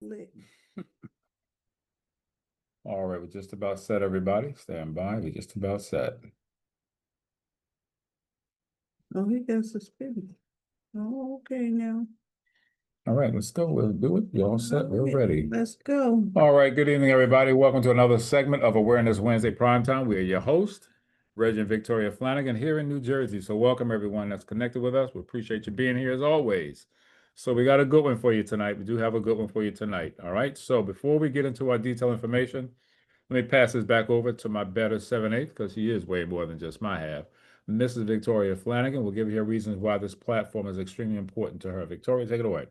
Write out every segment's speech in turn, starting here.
Lit. All right, we're just about set, everybody. Stand by. We're just about set. Oh, he got suspended. Oh, okay now. All right, let's go. We'll do it. We're all set. We're Okay, ready. let's go. All right, good evening, everybody. Welcome to another segment of Awareness Wednesday Primetime. We are your host, Reggie and Victoria Flanagan, here in New Jersey. So welcome everyone that's connected with us. We appreciate you being here as always. So we got a good one for you tonight. We do have a good one for you tonight. All right. So before we get into our detailed information, let me pass this back over to my better 7/8, because she is way more than just my half. Mrs. Victoria Flanagan will give you her reasons why this platform is extremely important to her. Victoria, take it away.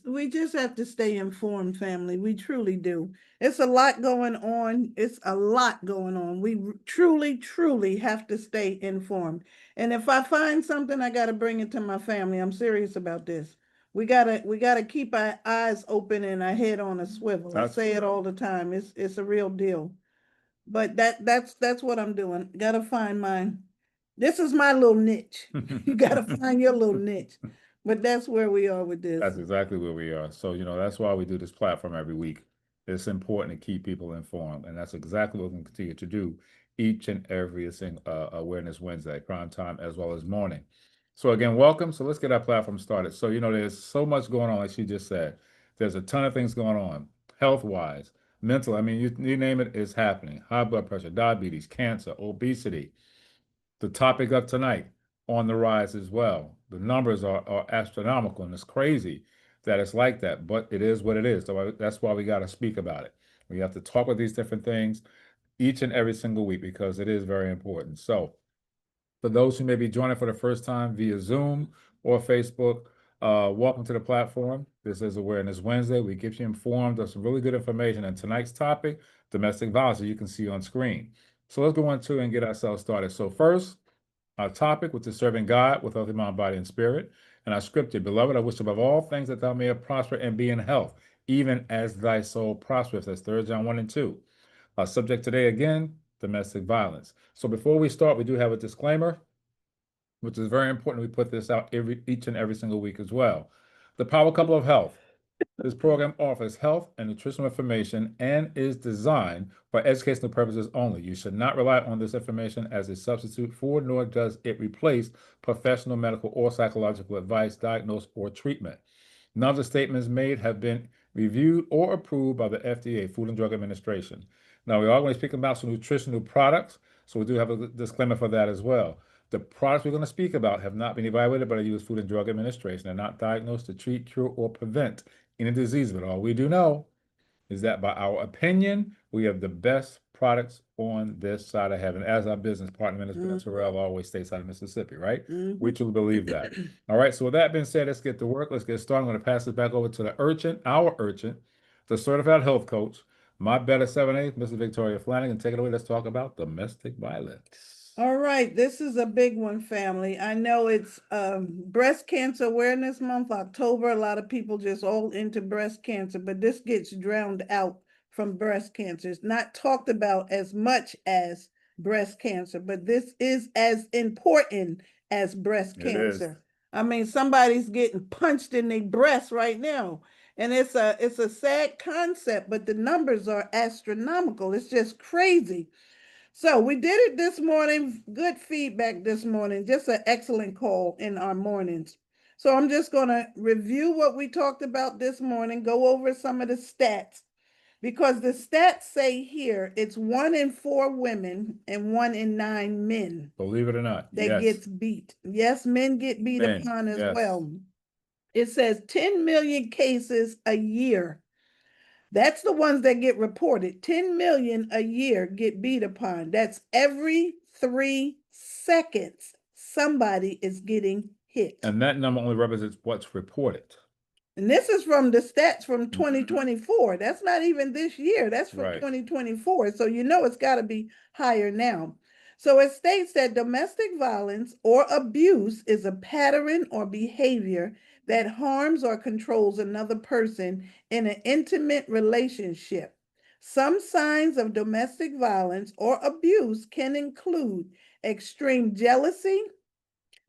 We just have to stay informed, family. We truly do. It's a lot going on. It's a lot going on. We truly have to stay informed. And if I find something, I got to bring it to my family. I'm serious about this. We gotta keep our eyes open and our head on a swivel. I say it all the time. It's a real deal. But that's what I'm doing. Gotta find mine. This is my little niche. You gotta find your little niche. But that's where we are with this. That's exactly where we are. So, that's why we do this platform every week. It's important to keep people informed. And that's exactly what we're going to continue to do each and every Awareness Wednesday, prime time, as well as morning. So, again, welcome. So, let's get our platform started. So, there's so much going on, like she just said. There's a ton of things going on, health wise, mental. I mean, you name it, it's happening. High blood pressure, diabetes, cancer, obesity. The topic of tonight on the rise as well. The numbers are astronomical, and it's crazy that it's like that, but it is what it is. So that's why we got to speak about it. We have to talk about these different things each and every single week because it is very important. So, for those who may be joining for the first time via Zoom or Facebook, welcome to the platform. This is Awareness Wednesday. We keep you informed of some really good information. And tonight's topic, domestic violence, you can see on screen. So let's go into and get ourselves started. So first, our topic, which is serving God with healthy mind, body, and spirit. And our scripture, beloved, I wish above all things that thou mayest prosper and be in health, even as thy soul prospereth. That's 3 John 1 and 2. Our subject today, again, domestic violence. So before we start, we do have a disclaimer, which is very important. We put this out each and every single week as well. The Power Couple of Health. This program offers health and nutritional information and is designed for educational purposes only. You should not rely on this information as a substitute for, nor does it replace professional medical or psychological advice, diagnosis, or treatment. None of the statements made have been reviewed or approved by the FDA, Food and Drug Administration. Now, we are going to speak about some nutritional products, so we do have a disclaimer for that as well. The products we're going to speak about have not been evaluated by the U.S. Food and Drug Administration. They're not diagnosed to treat, cure, or prevent any disease. But all we do know is that by our opinion, we have the best products on this side of heaven, as our business partner, Minister Terrell, always states out of Mississippi, right? We truly believe that. All right, so with that being said, let's get to work. Let's get started. I'm going to pass this back over to our urchin, the certified health coach, my better 7/8, Mrs. Victoria Flanagan. Take it away. Let's talk about domestic violence. All right, this is a big one, family. I know it's Breast Cancer Awareness Month, October. A lot of people just all into breast cancer, but this gets drowned out from breast cancer. It's not talked about as much as breast cancer, but this is as important as breast cancer. I mean, somebody's getting punched in their breast right now. And it's a sad concept, but the numbers are astronomical. It's just crazy. So we did it this morning. Good feedback this morning. Just an excellent call in our mornings. So I'm just going to review what we talked about this morning, go over some of the stats, because the stats say here it's 1 in 4 women and 1 in 9 men. Believe it or not, that gets beat. Yes, men get beat upon as well. It says 10 million cases a year. That's the ones that get reported. 10 million a year get beat upon. That's every 3 seconds somebody is getting hit. And that number only represents what's reported. And this is from the stats from 2024. That's not even this year. That's from 2024. So it's got to be higher now. So it states that domestic violence or abuse is a pattern or behavior that harms or controls another person in an intimate relationship. Some signs of domestic violence or abuse can include extreme jealousy,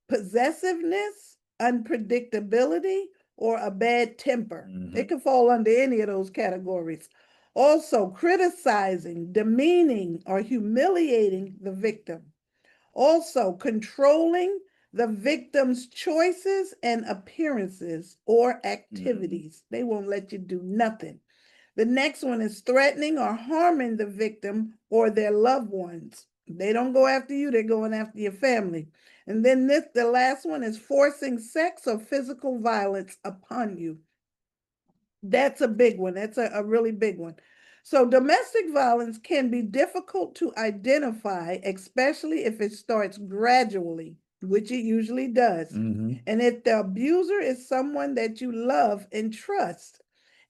possessiveness, unpredictability, or a bad temper. Mhm. It can fall under any of those categories. Also, criticizing, demeaning, or humiliating the victim. Also, controlling the victim's choices and appearances or activities. They won't let you do nothing. The next one is threatening or harming the victim or their loved ones. They don't go after you, they're going after your family. And then the last one is forcing sex or physical violence upon you. That's a big one. That's a really big one. So domestic violence can be difficult to identify, especially if it starts gradually, which it usually does. Mhm. And if the abuser is someone that you love and trust,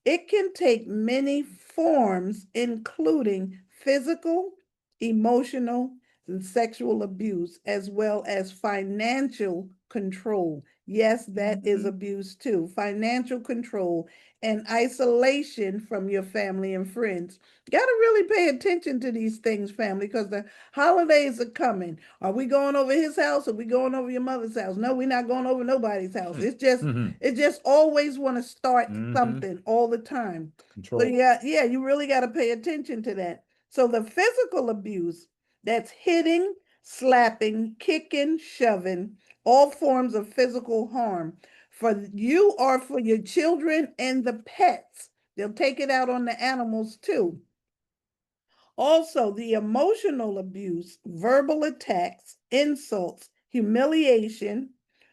it can take many forms, including physical, emotional, and sexual abuse, as well as financial control. Yes, that is abuse too. Financial control and isolation from your family and friends. Got to really pay attention to these things, family, because the holidays are coming. Are we going over his house? Or are we going over your mother's house? No, we're not going over nobody's house. It just always want to start something all the time. So Control. you really got to pay attention to that. So the physical abuse, that's hitting, slapping, kicking, shoving, all forms of physical harm for you or for your children and the pets. They'll take it out on the animals too. Also, the emotional abuse, verbal attacks, insults, humiliation,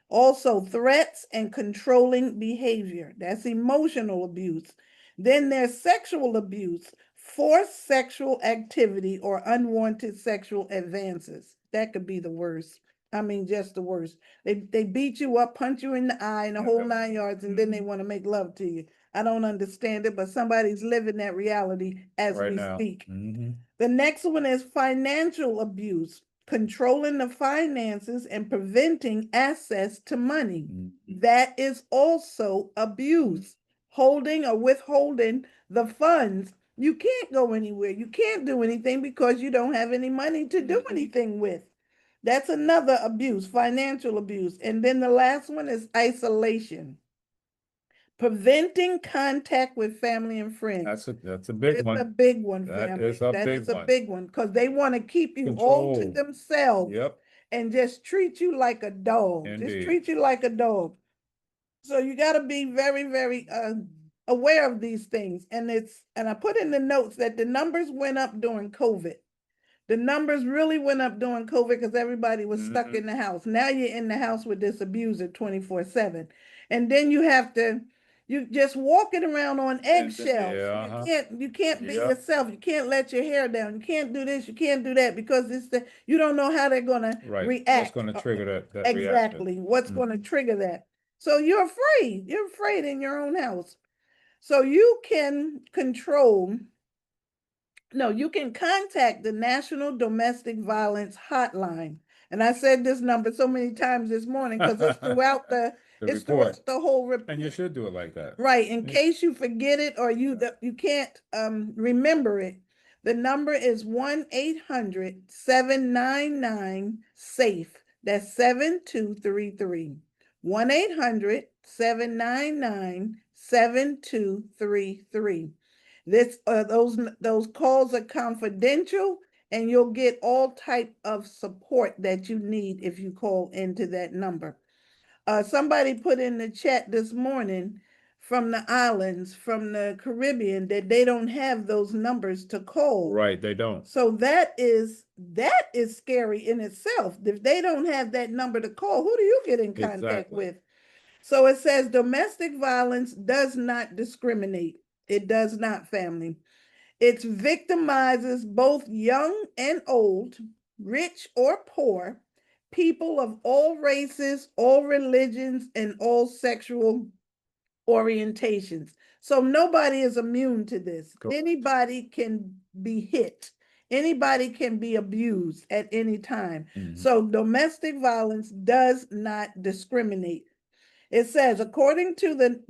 also threats and controlling behavior. That's emotional abuse. Then there's sexual abuse, forced sexual activity or unwanted sexual advances. That could be the worst. I mean, just the worst. They beat you up, punch you in the eye, and the whole 9 yards, and then they want to make love to you. I don't understand it, but somebody's living that reality as Right we now. speak. Mhm. The next one is financial abuse, controlling the finances and preventing access to money. Mhm. That is also abuse, holding or withholding the funds. You can't go anywhere. You can't do anything because you don't have any money to do anything with. That's another abuse, financial abuse. And then the last one is isolation, preventing contact with family and friends. That's a big It's a one. big one, That family. is a That big is a one. big one because they want to keep you all to Control. themselves Yep. and just treat you like a dog. Just Indeed. treat you like a dog. So you got to be very, very aware of these things. And I put in the notes that the numbers went up during COVID. The numbers really went up during COVID because everybody was stuck in the house. Now you're in the house with this abuser 24/7. And then you just walking around on eggshells. Yeah. You can't be Yep. yourself. You can't let your hair down. You can't do this, you can't do that because you don't know how they're gonna Right. What's react. going to trigger that reaction? Exactly. What's going to trigger that? So you're afraid. You're afraid in your own house. So you can control no, you can contact the National Domestic Violence Hotline. And I said this number so many times this morning because it's throughout The it's report. throughout the whole And you report. should do it like that. Right, in case you forget it or you can't remember it. The number is 1-800-799-SAFE. That's 7233. 1-800-799-7233. This those calls are confidential and you'll get all type of support that you need if you call into that number. Somebody put in the chat this morning from the islands, from the Caribbean, that they don't have those numbers to call. Right, they don't. So that is scary in itself. If they don't have that number to call, who do you get in contact with? So it says domestic violence does not discriminate. It does not, family. It victimizes both young and old, rich or poor, people of all races, all religions, and all sexual orientations. So nobody is immune to this. Anybody can be hit. Anybody can be abused at any time. So domestic violence does not discriminate. It says, according to the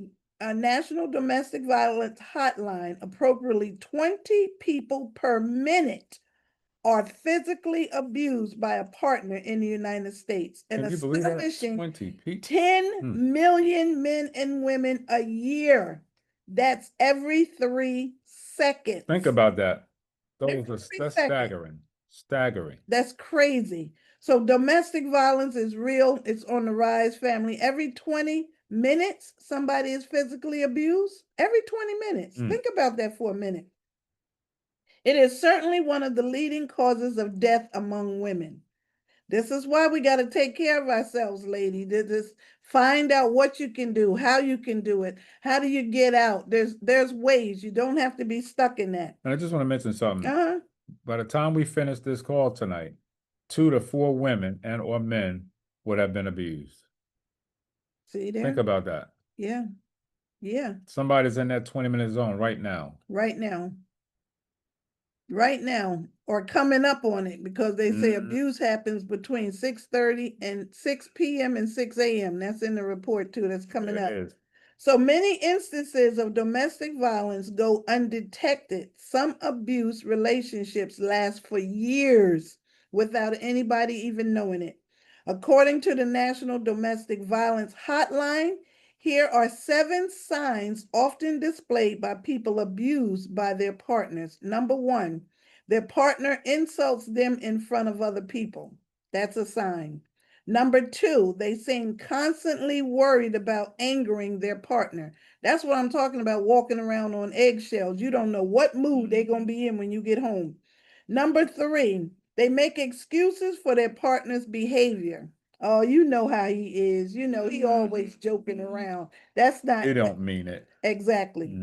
National Domestic Violence Hotline, appropriately 20 people per minute are physically abused by a partner in the United States. And Can you believe that? astonishing 20 people. 10 million men and women a year. That's every 3 seconds. Think about that. Every That's 3 seconds. staggering. Staggering. That's crazy. So domestic violence is real. It's on the rise, family. Every 20 minutes, somebody is physically abused. Every 20 minutes. Think about that for a minute. It is certainly one of the leading causes of death among women. This is why we got to take care of ourselves, lady. Just find out what you can do, how you can do it. How do you get out? There's ways. You don't have to be stuck in that. And I just want to mention something. By the time we finish this call tonight, 2 to 4 women and or men would have been abused. See there? Think about that. Yeah. Yeah. Somebody's in that 20-minute zone right now. Right now. Right now, or coming up on it, because they say abuse happens between 6:30 and 6 p.m. and 6 a.m. That's in the report too, that's coming up. So many instances of domestic violence go undetected. Some abuse relationships last for years without anybody even knowing it. According to the National Domestic Violence Hotline, here are 7 signs often displayed by people abused by their partners. Number 1, their partner insults them in front of other people. That's a sign. Number 2, they seem constantly worried about angering their partner. That's what I'm talking about, walking around on eggshells. You don't know what mood they're going to be in when you get home. Number 3, they make excuses for their partner's behavior. Oh, you know how he is. You know, he always joking around. That's not. They don't mean it. Exactly.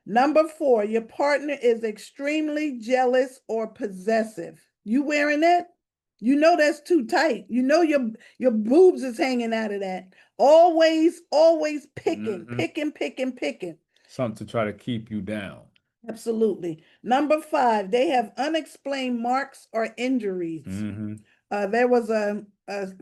Number 4, your partner is extremely jealous or possessive. You wearing that? You know that's too tight. You know your boobs is hanging out of that. Always picking, picking. Something to try to keep you down. Absolutely. Number 5, they have unexplained marks or injuries. There was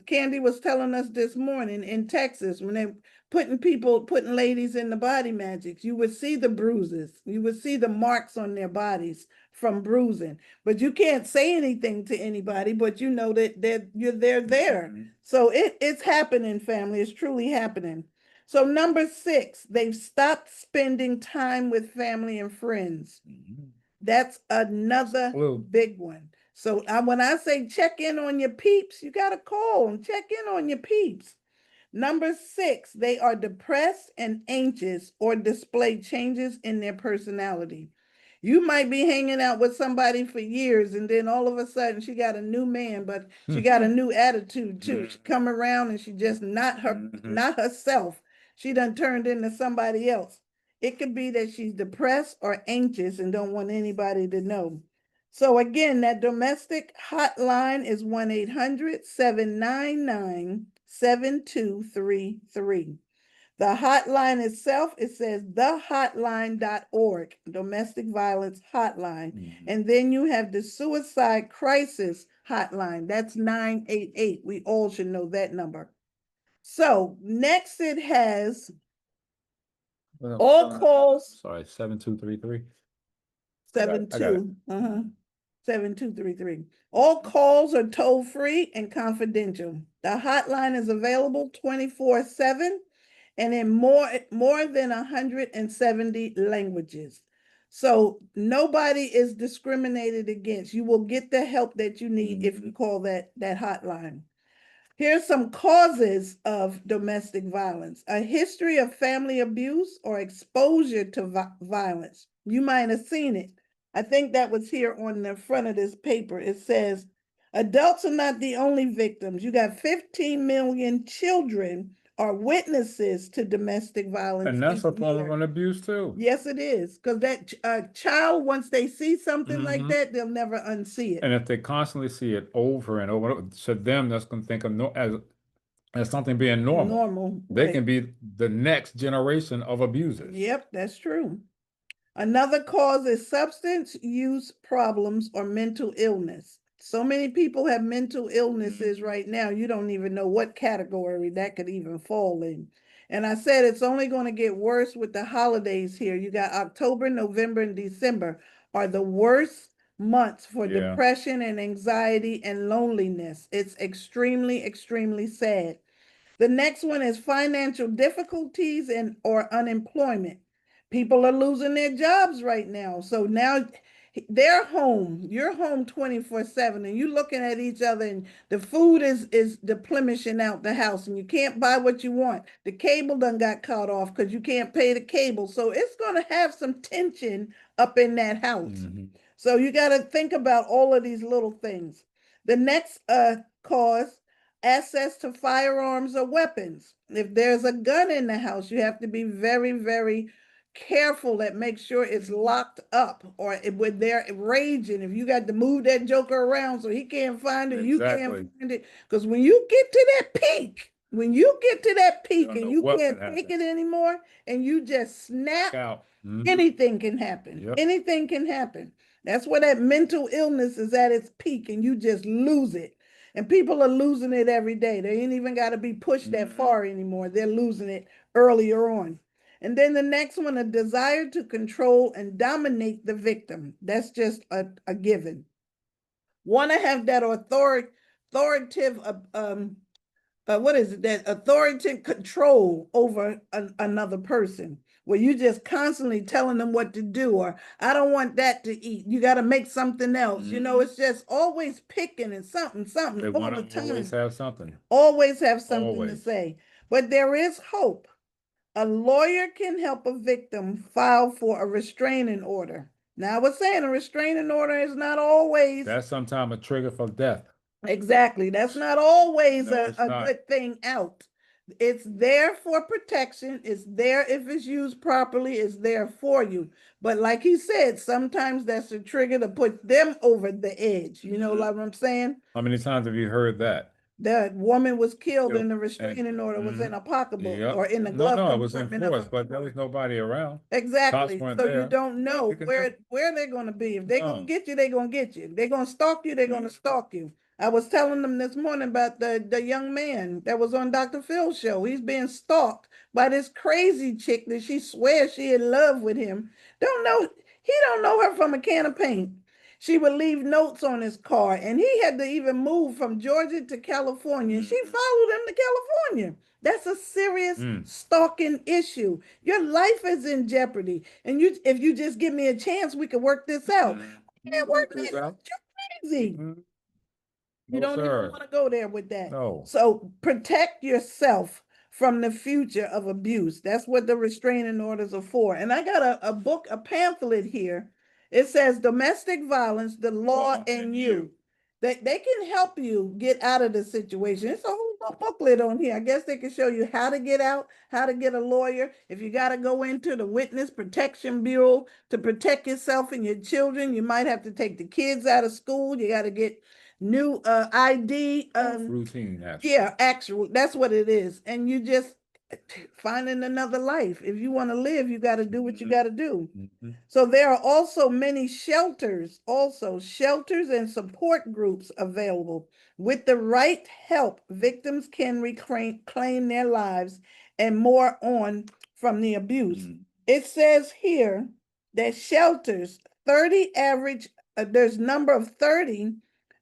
Candy was telling us this morning in Texas, when they putting ladies in the body magics, you would see the bruises, you would see the marks on their bodies from bruising, but you can't say anything to anybody, but you know that they're there. So it's happening, family. It's truly happening. So number 6, they've stopped spending time with family and friends. That's another big one. So when I say check in on your peeps, you got to call and check in on your peeps. Number 6, they are depressed and anxious or display changes in their personality. You might be hanging out with somebody for years, and then all of a sudden she got a new man, but she got a new attitude too. She come around and she just not herself. She done turned into somebody else. It could be that she's depressed or anxious and don't want anybody to know. So again, that domestic hotline is 1-800-799-7233. The hotline itself, it says thehotline.org, domestic violence hotline. And then you have the suicide crisis hotline. That's 988. We all should know that number. So next it has all calls. Sorry, 7233. 7233. All calls are toll free and confidential. The hotline is available 24/7 and in more than 170 languages. So nobody is discriminated against. You will get the help that you need if you call that hotline. Here's some causes of domestic violence: a history of family abuse or exposure to violence. You might have seen it. I think that was here on the front of this paper. It says, adults are not the only victims. You got 15 million children are witnesses to domestic violence. And that's a form of an abuse too. Yes, it is. Because that child, once they see something like that, they'll never unsee it. And if they constantly see it over and over, to them, that's going to think of as something being normal. They can be the next generation of abusers. Yep, that's true. Another cause is substance use problems or mental illness. So many people have mental illnesses right now, you don't even know what category that could even fall in. And I said it's only going to get worse with the holidays here. You got October, November, and December are the worst months for Yeah. depression and anxiety and loneliness. It's extremely, extremely sad. The next one is financial difficulties and or unemployment. People are losing their jobs right now. So now they're home. You're home 24/7 and you're looking at each other and the food is diminishing out the house and you can't buy what you want. The cable done got cut off because you can't pay the cable. So it's going to have some tension up in that house. Mm-hmm. So you got to think about all of these little things. The next cause, access to firearms or weapons. If there's a gun in the house, you have to be very, very careful that make sure it's locked up or when they're raging. If you got to move that joker around so he can't find it, you can't Exactly. find it. Because when you get to that peak, when you get to that peak don't and know you what can't could take happen. it anymore and you just snap, Out. Mhm. anything can happen. Yep. Anything can happen. That's where that mental illness is at its peak and you just lose it. And people are losing it every day. They ain't even got to be pushed that far anymore. They're losing it earlier on. And then the next one, a desire to control and dominate the victim. That's just a given. Want to have that authoritative, what is it, that authoritative control over another person where you just constantly telling them what to do, or I don't want that to eat, you got to make something else. You know, it's just always picking and something They all want the to always time. have something. Always have something to Always. say. But there is hope. A lawyer can help a victim file for a restraining order. Now, I was saying a restraining order is not always That's sometimes a trigger for death. exactly. That's not always No, it's a not. good thing out. It's there for protection. It's there if it's used properly. It's there for you. But like he said, sometimes that's a trigger to put them over the edge. You know like what I'm saying? How many times have you heard that? The woman was killed Yep. and the And restraining order was in a pocketbook or yep. in the No, glove no, it was compartment of enforced, her. but there was nobody around. Cops Exactly. weren't So you there. don't know You can tell. where they're going to be. If they're going to No. get you, they're going to get you. If they're going to stalk you, they're going to stalk you. I was telling them this morning about the young man that was on Dr. Phil's show. He's being stalked by this crazy chick that she swears she in love with him. He don't know her from a can of paint. She would leave notes on his car, and he had to even move from Georgia to California. She followed him to California. That's a serious stalking issue. Your life is in jeopardy. And if you just give me a chance, we could work this out. Can't work this out. You're crazy. You No, don't even sir. want to go there with that. No. So protect yourself from the future of abuse. That's what the restraining orders are for. And I got a book, a pamphlet here. It says Domestic Violence, the Law and You. They can help you get out of the situation. It's a whole booklet on here. I guess they can show you how to get out, how to get a lawyer. If you got to go into the Witness Protection Bureau to protect yourself and your children, you might have to take the kids out of school. You got to get new ID. Routine, actually. Yeah, actual. That's what it is. And you just finding another life. If you want to live, you got to do what you got to do. So there are also many shelters, shelters and support groups available. With the right help, victims can reclaim their lives and more on from the abuse. It says here that shelters, 30 average, there's number of 30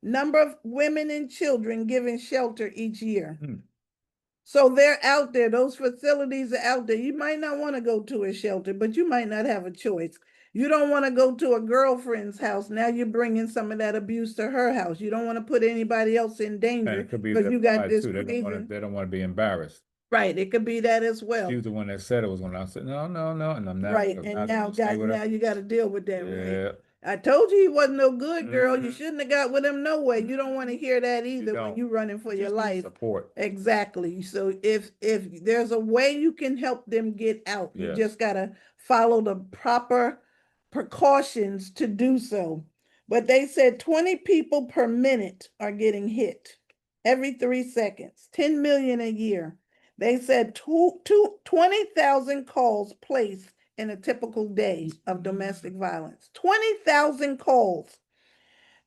number of women and children given shelter each year. So they're out there. Those facilities are out there. You might not want to go to a shelter, but you might not have a choice. You don't want to go to a girlfriend's house. Now you're bringing some of that abuse to her house. You don't want to put anybody else in danger. And it could be because you got this too. They don't want to be embarrassed. Right, it could be that as well. She was the one that said it was going to. I said, no, no, no. And I'm not. Right, and now you got to deal with that, yeah. Right? I told you he wasn't no good, girl. You shouldn't have got with him no way. You don't want to hear that either when you're running for your life. Support. Exactly. So if there's a way you can help them get out, you Yes. just got to follow the proper precautions to do so. But they said 20 people per minute are getting hit every 3 seconds, 10 million a year. They said 20,000 calls placed in a typical day of domestic violence. 20,000 calls.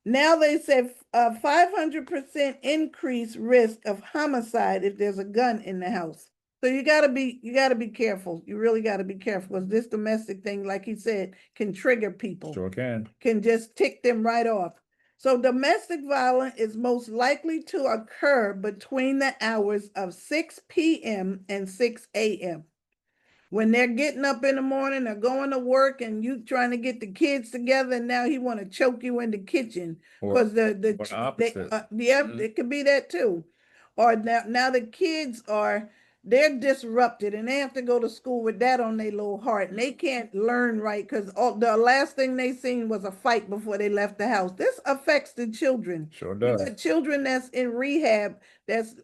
Now they said a 500% increased risk of homicide if there's a gun in the house. So you gotta be careful. You really gotta be careful because this domestic thing, like he said, can trigger people, Sure can. can just tick them right off. So domestic violence is most likely to occur between the hours of 6 p.m. and 6 a.m. When they're getting up in the morning, they're going to work, and you trying to get the kids together, and now he want to choke you in the kitchen Or because or the opposite. yeah, Mhm. it could be that too. Or now the kids are, they're disrupted and they have to go to school with that on their little heart, and they can't learn right because the last thing they seen was a fight before they left the house. This affects the children. Sure You does. got children that's in rehab that's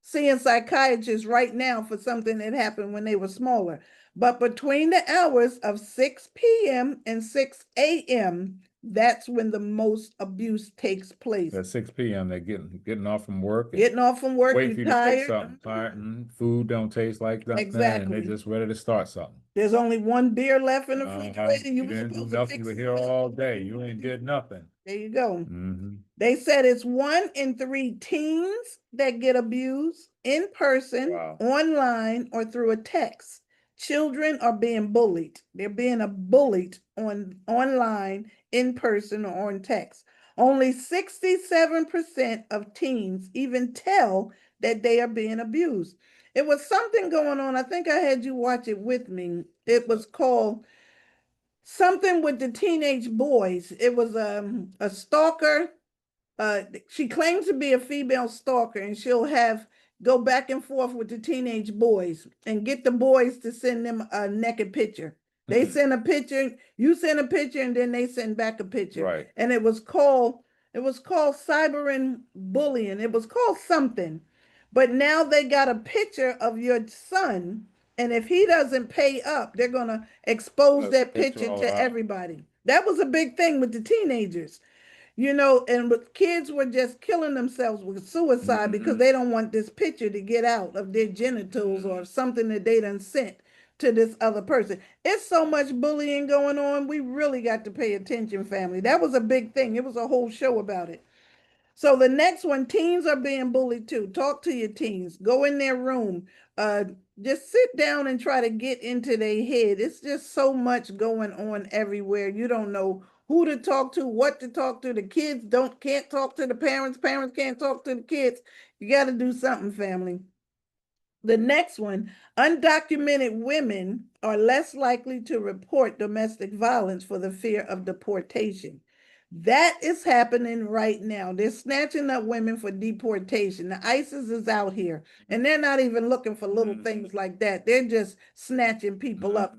seeing psychiatrists right now for something that happened when they were smaller. But between the hours of 6 p.m. and 6 a.m., that's when the most abuse takes place. At 6 p.m., they're getting off from work and Getting off from work, waiting you for you to fix tired. something. Tired, food don't taste like nothing, and they Exactly. just ready to start something. There's only one beer left in the refrigerator. You You were didn't do supposed to nothing. You fix were it. here all day. You ain't did nothing. There you go. Mm-hmm. They said it's 1 in 3 teens that get abused in person, Wow. online, or through a text. Children are being bullied. They're being bullied online, in person, or on text. Only 67% of teens even tell that they are being abused. It was something going on. I think I had you watch it with me. It was called something with the teenage boys. It was a stalker. She claims to be a female stalker, and she'll have go back and forth with the teenage boys and get the boys to send them a naked picture. They send a picture, you send a picture, and then they send back a picture. Right. And it was called cyber and bullying. It was called something. But now they got a picture of your son, and if he doesn't pay up, they're gonna expose that picture to everybody. That was a big thing with the teenagers, and kids were just killing themselves with suicide because they don't want this picture to get out of their genitals or something that they done sent to this other person. It's so much bullying going on. We really got to pay attention, family. That was a big thing. It was a whole show about it. So the next one, teens are being bullied too. Talk to your teens. Go in their room. Uh, just sit down and try to get into their head. It's just so much going on everywhere. You don't know who to talk to, what to talk to. The kids can't talk to the parents. Parents can't talk to the kids. You got to do something, family. The next one, undocumented women are less likely to report domestic violence for the fear of deportation. That is happening right now. They're snatching up women for deportation. The ISIS is out here, and they're not even looking for little things like that. They're just snatching people up,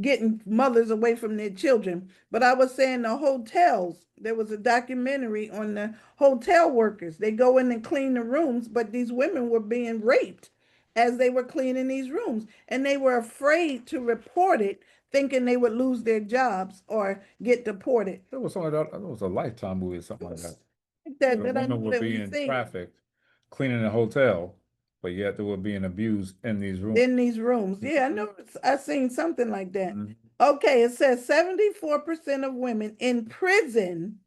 getting mothers away from their children. But I was saying the hotels, there was a documentary on the hotel workers. They go in and clean the rooms, but these women were being raped as they were cleaning these rooms, and they were afraid to report it, thinking they would lose their jobs or get deported. There was something that was a Lifetime movie or something like that. That The that I women know were that we being see trafficked, cleaning a hotel, but yet they were being abused in these rooms. in these rooms. Yeah, I know. I seen something like that. Mhm. Okay, it says 74% of women in prison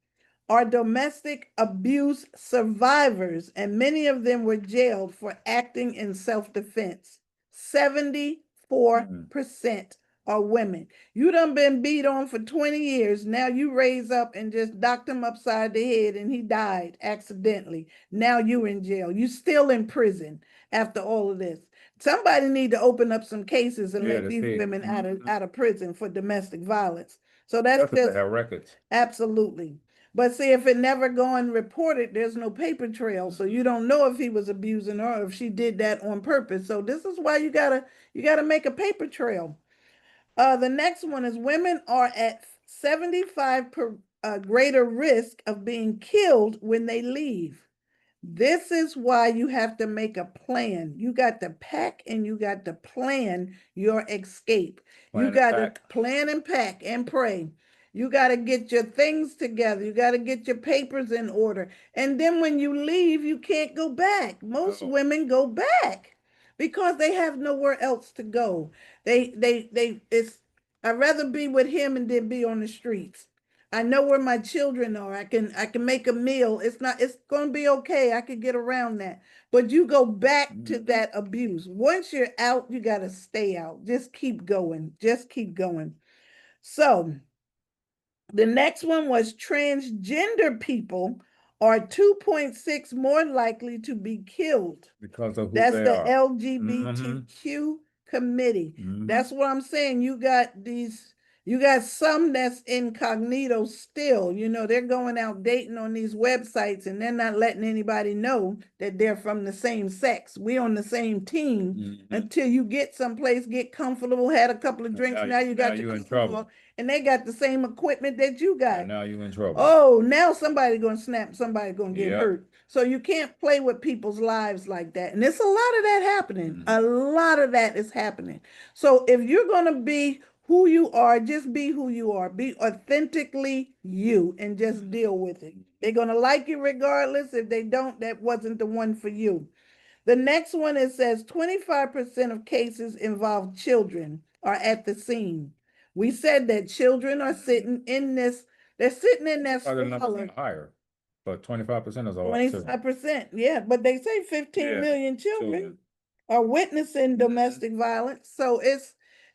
are domestic abuse survivors, and many of them were jailed for acting in self-defense. 74% are women. You done been beat on for 20 years. Now you raise up and just knocked him upside the head and he died accidentally. Now you in jail. You still in prison after all of this. Somebody need to open up some cases and Yeah, let to these see. women out of prison for domestic violence. So that's That's if they just have records. absolutely. But see, if it never go unreported, there's no paper trail. So you don't know if he was abusing her or if she did that on purpose. So this is why you gotta make a paper trail. The next one is women are at 75 greater risk of being killed when they leave. This is why you have to make a plan. You got to pack and you got to plan your escape. You Plan and got to pack. plan and pack and pray. You got to get your things together. You got to get your papers in order. And then when you leave, you can't go back. Most No. women go back because they have nowhere else to go. It's I'd rather be with him and then be on the streets. I know where my children are. I can make a meal. It's going to be okay. I could get around that. But you go back to that abuse. Once you're out, you got to stay out. Just keep going. Just keep going. So the next one was transgender people are 2.6 more likely to be killed. Because of who That's they the are. LGBTQ committee. That's what I'm saying. You got some that's incognito still. You know, they're going out dating on these websites and they're not letting anybody know that they're from the same sex. We on the same team until you get someplace, get comfortable, had a couple of drinks. Now you got your in trouble. and they got the same equipment that you got. And now you in trouble. Oh, now somebody's gonna snap, somebody's gonna get hurt. So you can't play with people's lives like that. And there's a lot of that happening. A lot of that is happening. So if you're gonna be who you are, just be who you are. Be authentically you and just deal with it. They're gonna like you regardless. If they don't, that wasn't the one for you. The next one, it says 25% of cases involve children are at the scene. We said that children are sitting in this, they're sitting in that squalor. Higher, but 25% is a lot. 25%, yeah, but they say 15 million children are witnessing domestic violence. So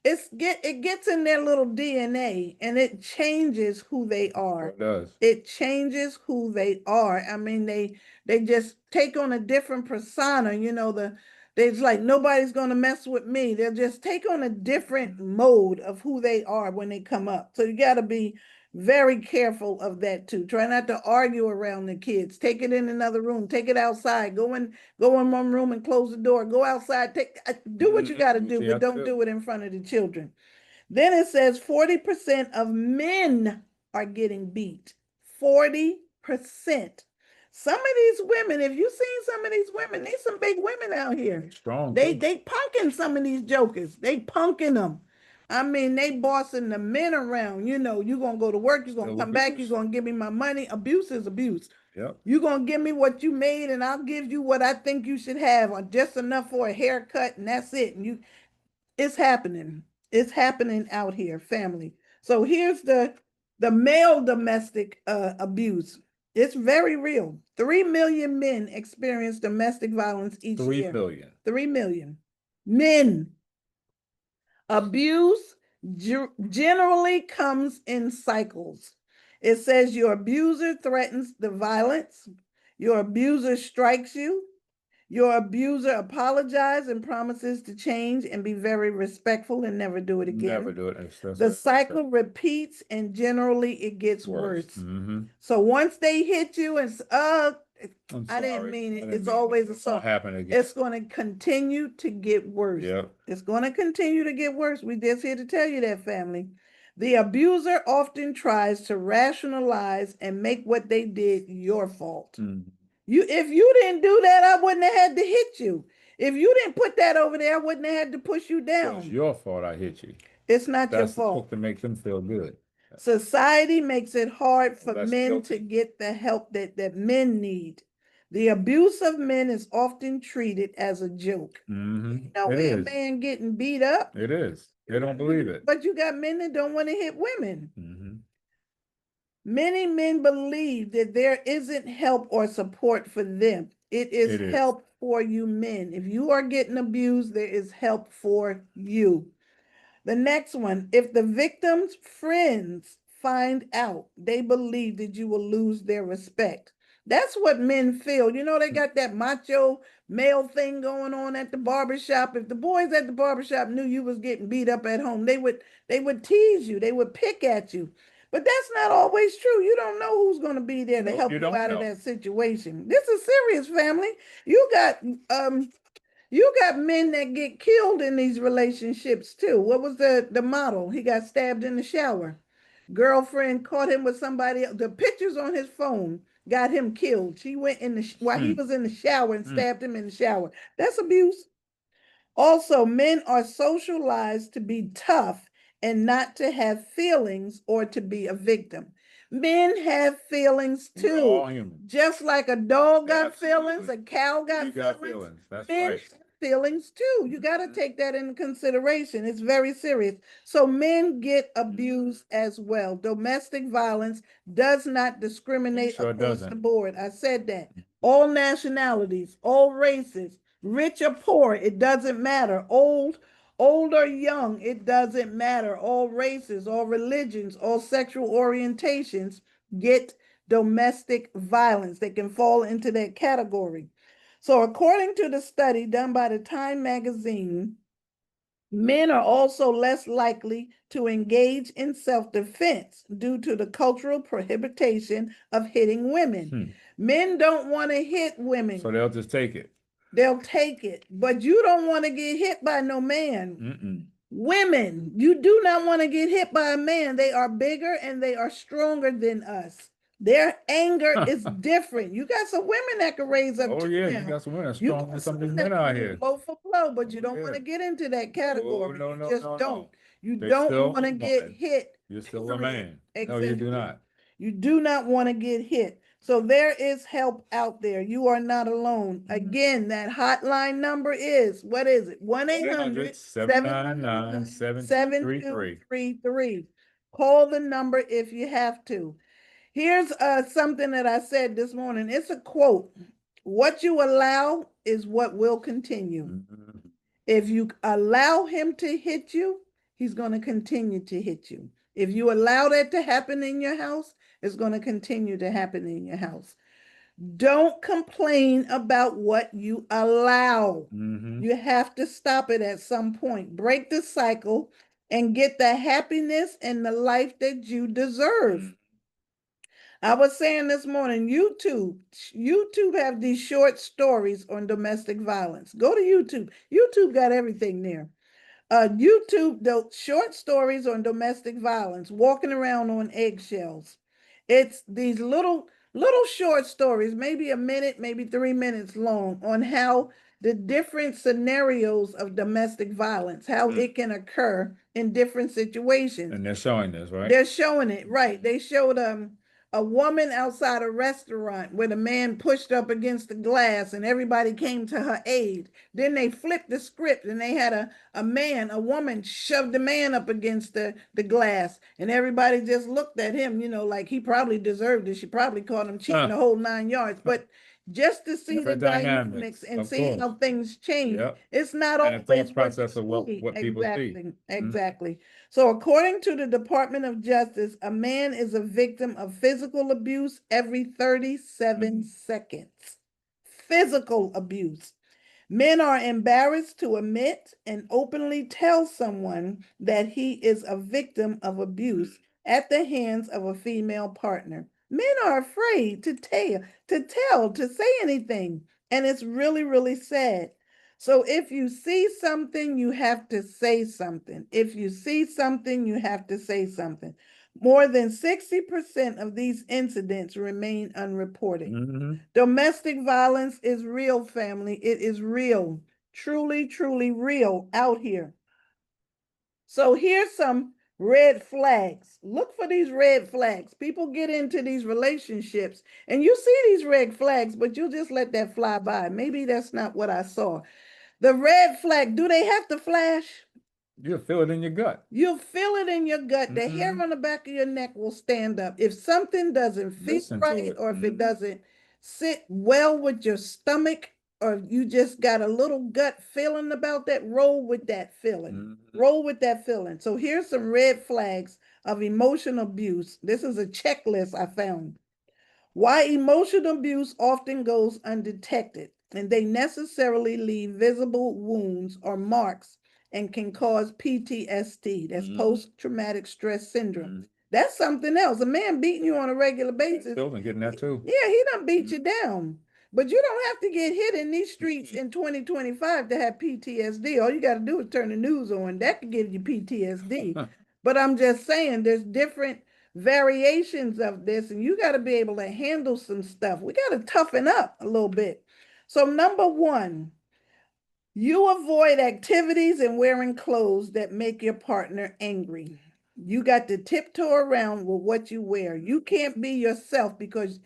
it gets in their little DNA and it changes who they are. It does. It changes who they are. I mean, they just take on a different persona, you know, it's like nobody's gonna mess with me. They'll just take on a different mode of who they are when they come up. So you gotta be very careful of that too. Try not to argue around the kids. Take it in another room. Take it outside. Go in one room and close the door. Go outside. Do what you got to do, but don't do it in front of the children. Then it says 40% of men are getting beat. 40%. Some of these women, if you've seen some of these women, there's some big women out here. Strong. They punking some of these jokers. They punking them. I mean, they bossing the men around. You know, you're going to go to work, you're going to come back, you're going to give me my money. Abuse is abuse. Yep. You're going to give me what you made and I'll give you what I think you should have, or just enough for a haircut, and that's it. And it's happening. It's happening out here, family. So here's the male domestic abuse. It's very real. 3 million men experience domestic violence each year. 3 million. 3 million men. Abuse generally comes in cycles. It says your abuser threatens the violence, your abuser strikes you, your abuser apologizes and promises to change and be very respectful and never do it again. Never do it. The cycle repeats and generally it gets worse. So once they hit you and I didn't mean it. It's always a song. It's going to continue to get worse. Yep. It's going to continue to get worse. We just here to tell you that, family. The abuser often tries to rationalize and make what they did your fault. If you didn't do that, I wouldn't have had to hit you. If you didn't put that over there, I wouldn't have had to push you down. It's your fault I hit you. It's not your fault. To make them feel good. Society makes it hard for men to get the help that men need. The abuse of men is often treated as a joke. Now, a man getting beat up. It is. They don't believe it. But you got men that don't want to hit women. Many men believe that there isn't help or support for them. It is help for you men. If you are getting abused, there is help for you. The next one, if the victim's friends find out, they believe that you will lose their respect. That's what men feel. You know, they got that macho male thing going on at the barbershop. If the boys at the barbershop knew you was getting beat up at home, they would tease you. They would pick at you. But that's not always true. You don't know who's going to be there to help you out of that situation. This is serious, family. You got men that get killed in these relationships too. What was the model? He got stabbed in the shower. Girlfriend caught him with somebody else. The pictures on his phone got him killed. She went while he was in the shower and stabbed him in the shower. That's abuse. Also, men are socialized to be tough and not to have feelings or to be a victim. Men have feelings too. Just like a dog got feelings, a cow got feelings. That's men right. feelings too. You got to take that into consideration. It's very serious. So men get abused as well. Domestic violence does not discriminate Sure across the doesn't. board. I said that. All nationalities, all races, rich or poor, it doesn't matter. Old or young, it doesn't matter. All races, all religions, all sexual orientations get domestic violence. They can fall into that category. So, according to the study done by the Time magazine, men are also less likely to engage in self-defense due to the cultural prohibition of hitting women. Men don't want to hit women. So they'll just take it. They'll take it, but you don't want to get hit by no man. Women, you do not want to get hit by a man. They are bigger and they are stronger than us. Their anger is different. You got some women that can raise up. Oh to yeah, now. you got some women You strong got than some of some these that men out can do here. blow for blow, but you Oh, don't yeah. want to get into that Oh, category. no, You no, just no, don't. no. You They don't still want to get woman. hit. You're still a man. Exactly. No, you do not. You do not want to get hit. So there is help out there. You are not alone. Again, that hotline number is, what is it? 1-800-799-7233. Call the number if you have to. Here's something that I said this morning. It's a quote. What you allow is what will continue. If you allow him to hit you, he's going to continue to hit you. If you allow that to happen in your house, it's going to continue to happen in your house. Don't complain about what you allow. You have to stop it at some point. Break the cycle and get the happiness and the life that you deserve. I was saying this morning, YouTube have these short stories on domestic violence. Go to YouTube. YouTube got everything there. YouTube, the short stories on domestic violence, walking around on eggshells. It's these little short stories, maybe a minute, maybe 3 minutes long, on how the different scenarios of domestic violence, how it can occur in different situations. And they're showing this, right? They're showing it, right. They showed a woman outside a restaurant where the man pushed up against the glass and everybody came to her aid. Then they flipped the script and they had a woman shoved the man up against the glass and everybody just looked at him, like he probably deserved it. She probably caught him cheating the whole 9 yards. But just to see the dynamics and see how things change. Yep. It's not And the always thought process of what people see. Exactly. So according to the Department of Justice, a man is a victim of physical abuse every 37 seconds. Physical abuse. Men are embarrassed to admit and openly tell someone that he is a victim of abuse at the hands of a female partner. Men are afraid to say anything. And it's really, really sad. So if you see something, you have to say something. If you see something, you have to say something. More than 60% of these incidents remain unreported. Domestic violence is real, family. It is real. Truly, truly real out here. So here's some red flags. Look for these red flags. People get into these relationships and you see these red flags, but you just let that fly by. Maybe that's not what I saw. The red flag, do they have to flash? You'll feel it in your gut. You'll feel it in your gut. The hair on the back of your neck will stand up. If something doesn't fit right, or if it doesn't sit well with your stomach, or you just got a little gut feeling about that, roll with that feeling. Roll with that feeling. So here's some red flags of emotional abuse. This is a checklist I found. Why emotional abuse often goes undetected, and they necessarily leave visible wounds or marks and can cause PTSD. That's post-traumatic stress syndrome. That's something else. A man beating you on a regular basis. Still been getting that too. Yeah, he done beat you down. But you don't have to get hit in these streets in 2025 to have PTSD. All you got to do is turn the news on. That could give you PTSD. But I'm just saying there's different variations of this, and you got to be able to handle some stuff. We got to toughen up a little bit. So number one, you avoid activities and wearing clothes that make your partner angry. You got to tiptoe around with what you wear. You can't be yourself because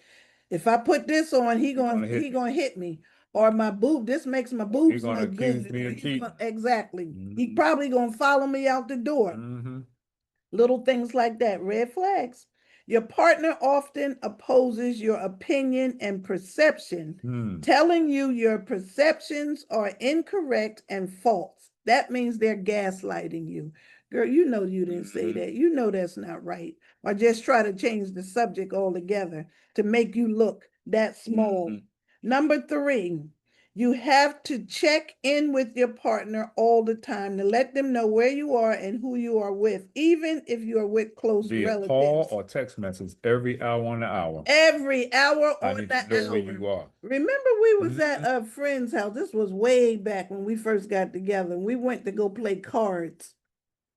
if I put this on, he gonna hit me. or my boob, this makes my You're boobs gonna look accuse good. me of cheating. Exactly. He Mhm. probably gonna follow me out the door. Mhm. Little things like that, red flags. Your partner often opposes your opinion and perception, Hmm. telling you your perceptions are incorrect and false. That means they're gaslighting you. Girl, you know you didn't say that. You know that's not right. Or just try to change the subject altogether to make you look that small. Mhm. Number three, you have to check in with your partner all the time to let them know where you are and who you are with, even if you are with close Be it call relatives. or text message every hour on the hour. Every hour I on need the to know where hour. you are. Remember, we was at Mhm. a friend's house. This was way back when we first got together. We went to go play cards,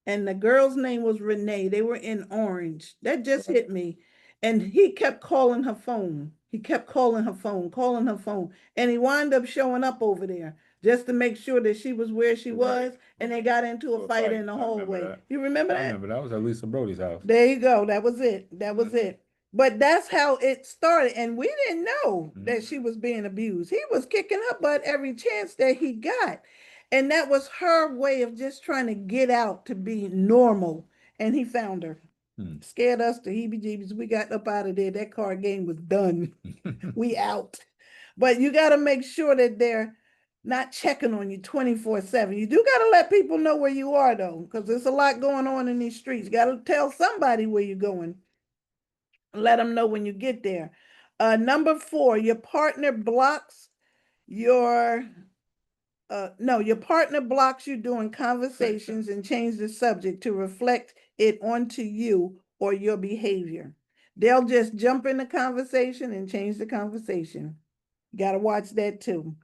and the girl's name was Renee. They were in Orange. That just hit me. And he kept calling her phone. He kept calling her phone, calling her phone. And he wound up showing up over there just to make sure that she was where she was. And they got into a fight in the I remember hallway. that. You remember I that? remember that was at Lisa Brody's house. There you go. That was it. That was it. But that's how it started. And we didn't know that she was being abused. He was kicking her butt every chance that he got. And that was her way of just trying to get out to be normal. And he found her. Hmm. Scared us to heebie jeebies. We got up out of there. That card game was done. We out. But you got to make sure that they're not checking on you 24/7. You do got to let people know where you are, though, because there's a lot going on in these streets. You got to tell somebody where you're going. Let them know when you get there. Number four, your partner blocks your no, your partner blocks you during conversations and change the subject to reflect it onto you or your behavior. They'll just jump in the conversation and change the conversation. You got to watch that too.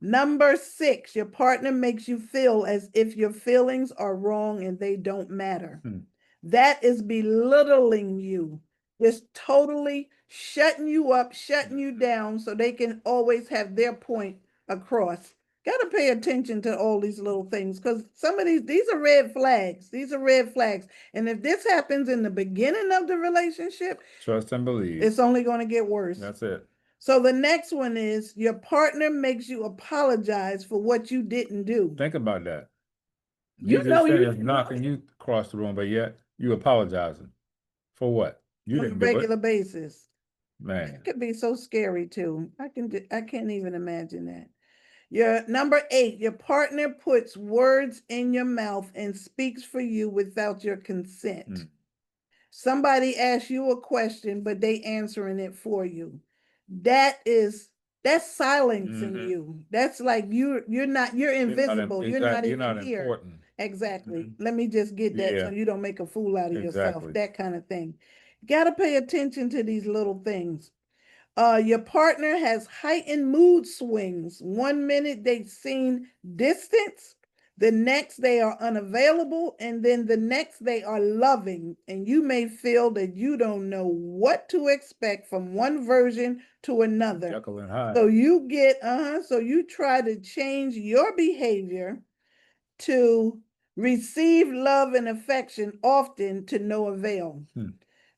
Number six, your partner makes you feel as if your feelings are wrong and they don't matter. Hmm. That is belittling you, just totally shutting you up, shutting you down so they can always have their point across. Got to pay attention to all these little things because some of these are red flags. These are red flags. And if this happens in the beginning of the relationship, Trust and believe. it's only going to get worse. That's it. So the next one is your partner makes you apologize for what you didn't do. Think about that. You He know just said you it's knocking you across the room, but yet you apologizing for what? You on a didn't do it, regular basis. man. It could be so scary too. I can't even imagine that. Your number eight, your partner puts words in your mouth and speaks for you without your consent. Hmm. Somebody asks you a question, but they answering it for you. That's silencing you. That's like you're not you're invisible. You're not You're even not here. important. Exactly. Let me just get that so Yeah, you don't make a fool out of yourself. exactly. That kind of thing. Got to pay attention to these little things. Your partner has heightened mood swings. One minute they seem distant, the next they are unavailable, and then the next they are loving. And you may feel that you don't know what to expect from one version to another. Jekyll and Hyde. So you get, so you try to change your behavior to receive love and affection, often to no avail.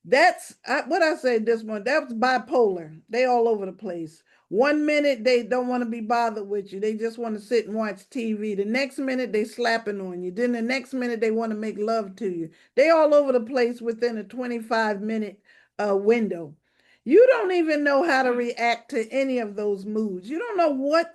That's what I say this one. That's bipolar. They all over the place. One minute they don't want to be bothered with you. They just want to sit and watch TV. The next minute they slapping on you. Then the next minute they want to make love to you. They all over the place within a 25-minute window. You don't even know how to react to any of those moods. You don't know what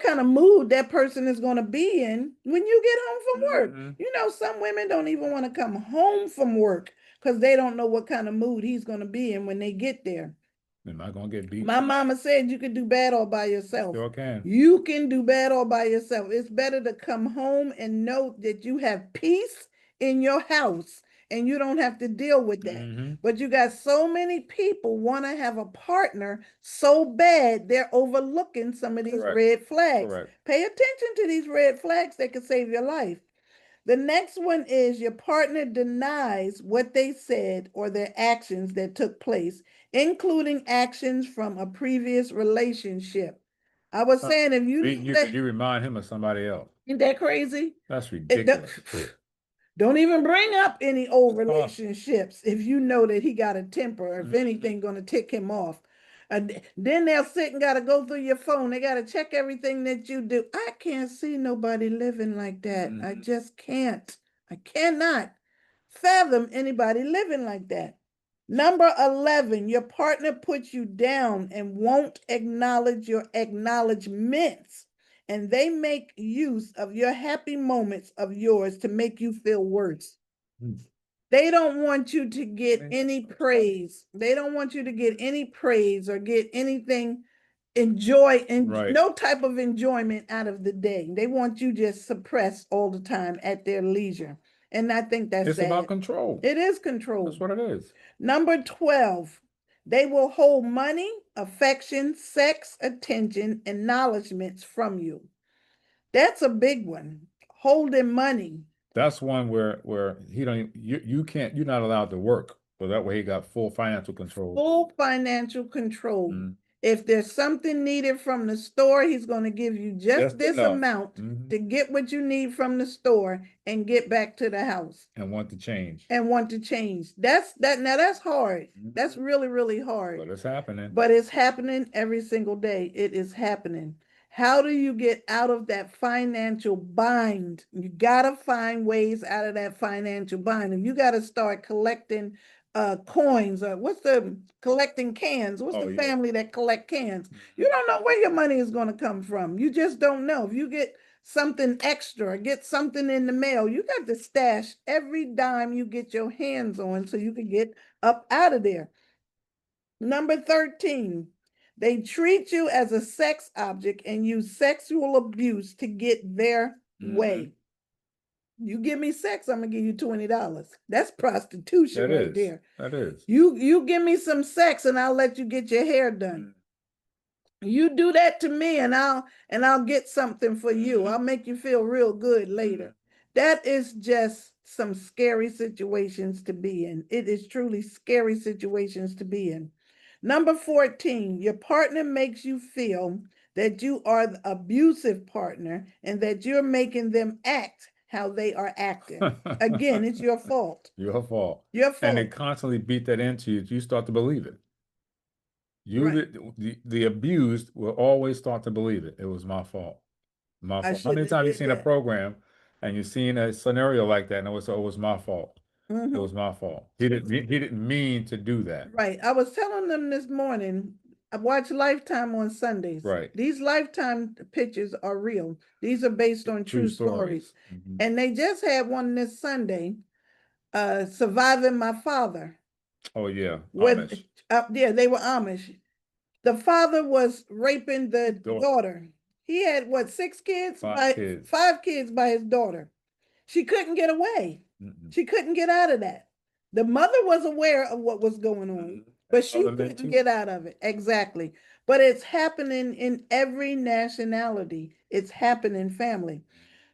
kind of mood that person is going to be in when you get home from work. You know, some women don't even want to come home from work because they don't know what kind of mood he's going to be in when they get there. Am I gonna get beat? My mama said you can do bad all by yourself. Sure can. You can do bad all by yourself. It's better to come home and know that you have peace in your house and you don't have to deal with that. But you got so many people want to have a partner so bad they're overlooking some of these red flags. Correct. Pay attention to these red flags that could save your life. The next one is your partner denies what they said or their actions that took place, including actions from a previous relationship. I was saying, if you remind him of somebody else. Isn't that crazy? That's ridiculous. Don't even bring up any old relationships if you know that he got a temper or if anything going to tick him off. Then they'll sit and got to go through your phone. They got to check everything that you do. I can't see nobody living like that. I just can't. I cannot fathom anybody living like that. Number 11, your partner puts you down and won't acknowledge your acknowledgments. And they make use of your happy moments of yours to make you feel worse. They don't want you to get any praise. They don't want you to get any praise or get anything enjoy and no type of enjoyment out of the day. They want you just suppressed all the time at their leisure. And I think that's It's sad. about control. It is control. That's what it is. Number 12, they will hold money, affection, sex, attention, acknowledgments from you. That's a big one. Holding money. That's one where he don't you can't you're not allowed to work. So that way he got full financial control. Full financial control. If there's something needed from the store, he's going to give you just this amount to get what you need from the store and get back to the house. And want to change. And want to change. Now that's hard. That's really, really hard. But it's happening. But it's happening every single day. It is happening. How do you get out of that financial bind? You got to find ways out of that financial bind. And you got to start collecting coins, or collecting cans. What's the family that collect cans? You don't know where your money is going to come from. You just don't know. If you get something extra, get something in the mail, you got to stash every dime you get your hands on so you can get up out of there. Number 13, they treat you as a sex object and use sexual abuse to get their way. You give me sex, I'm gonna give you $20. That's prostitution right there. That is. You give me some sex and I'll let you get your hair done. You do that to me and I'll get something for you. I'll make you feel real good later. That is just some scary situations to be in. It is truly scary situations to be in. Number 14, your partner makes you feel that you are the abusive partner and that you're making them act how they are acting. Again, it's your fault. Your fault. Your fault. And they constantly beat that into you. You start to believe it. The abused will always start to believe it. It was my fault. My fault. How many times you've seen a program and you've seen a scenario like that and it was my fault. It was my fault. He didn't mean to do that. Right. I was telling them this morning, I watch Lifetime on Sundays. Right. These Lifetime pictures are real. These are based on true stories. And they just had one this Sunday, Surviving My Father. Oh, yeah. Amish. Yeah, they were Amish. The father was raping the daughter. He had, what, 6 kids? 5 kids. 5 kids by his daughter. She couldn't get away. She couldn't get out of that. The mother was aware of what was going on, but she couldn't get out of it. Exactly. But it's happening in every nationality. It's happening, family.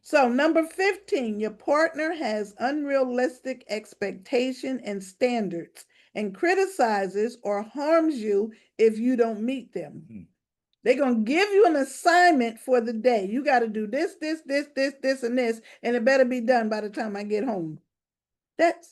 So number 15, your partner has unrealistic expectation and standards and criticizes or harms you if you don't meet them. They're going to give you an assignment for the day. You got to do this, and this, and it better be done by the time I get home. That.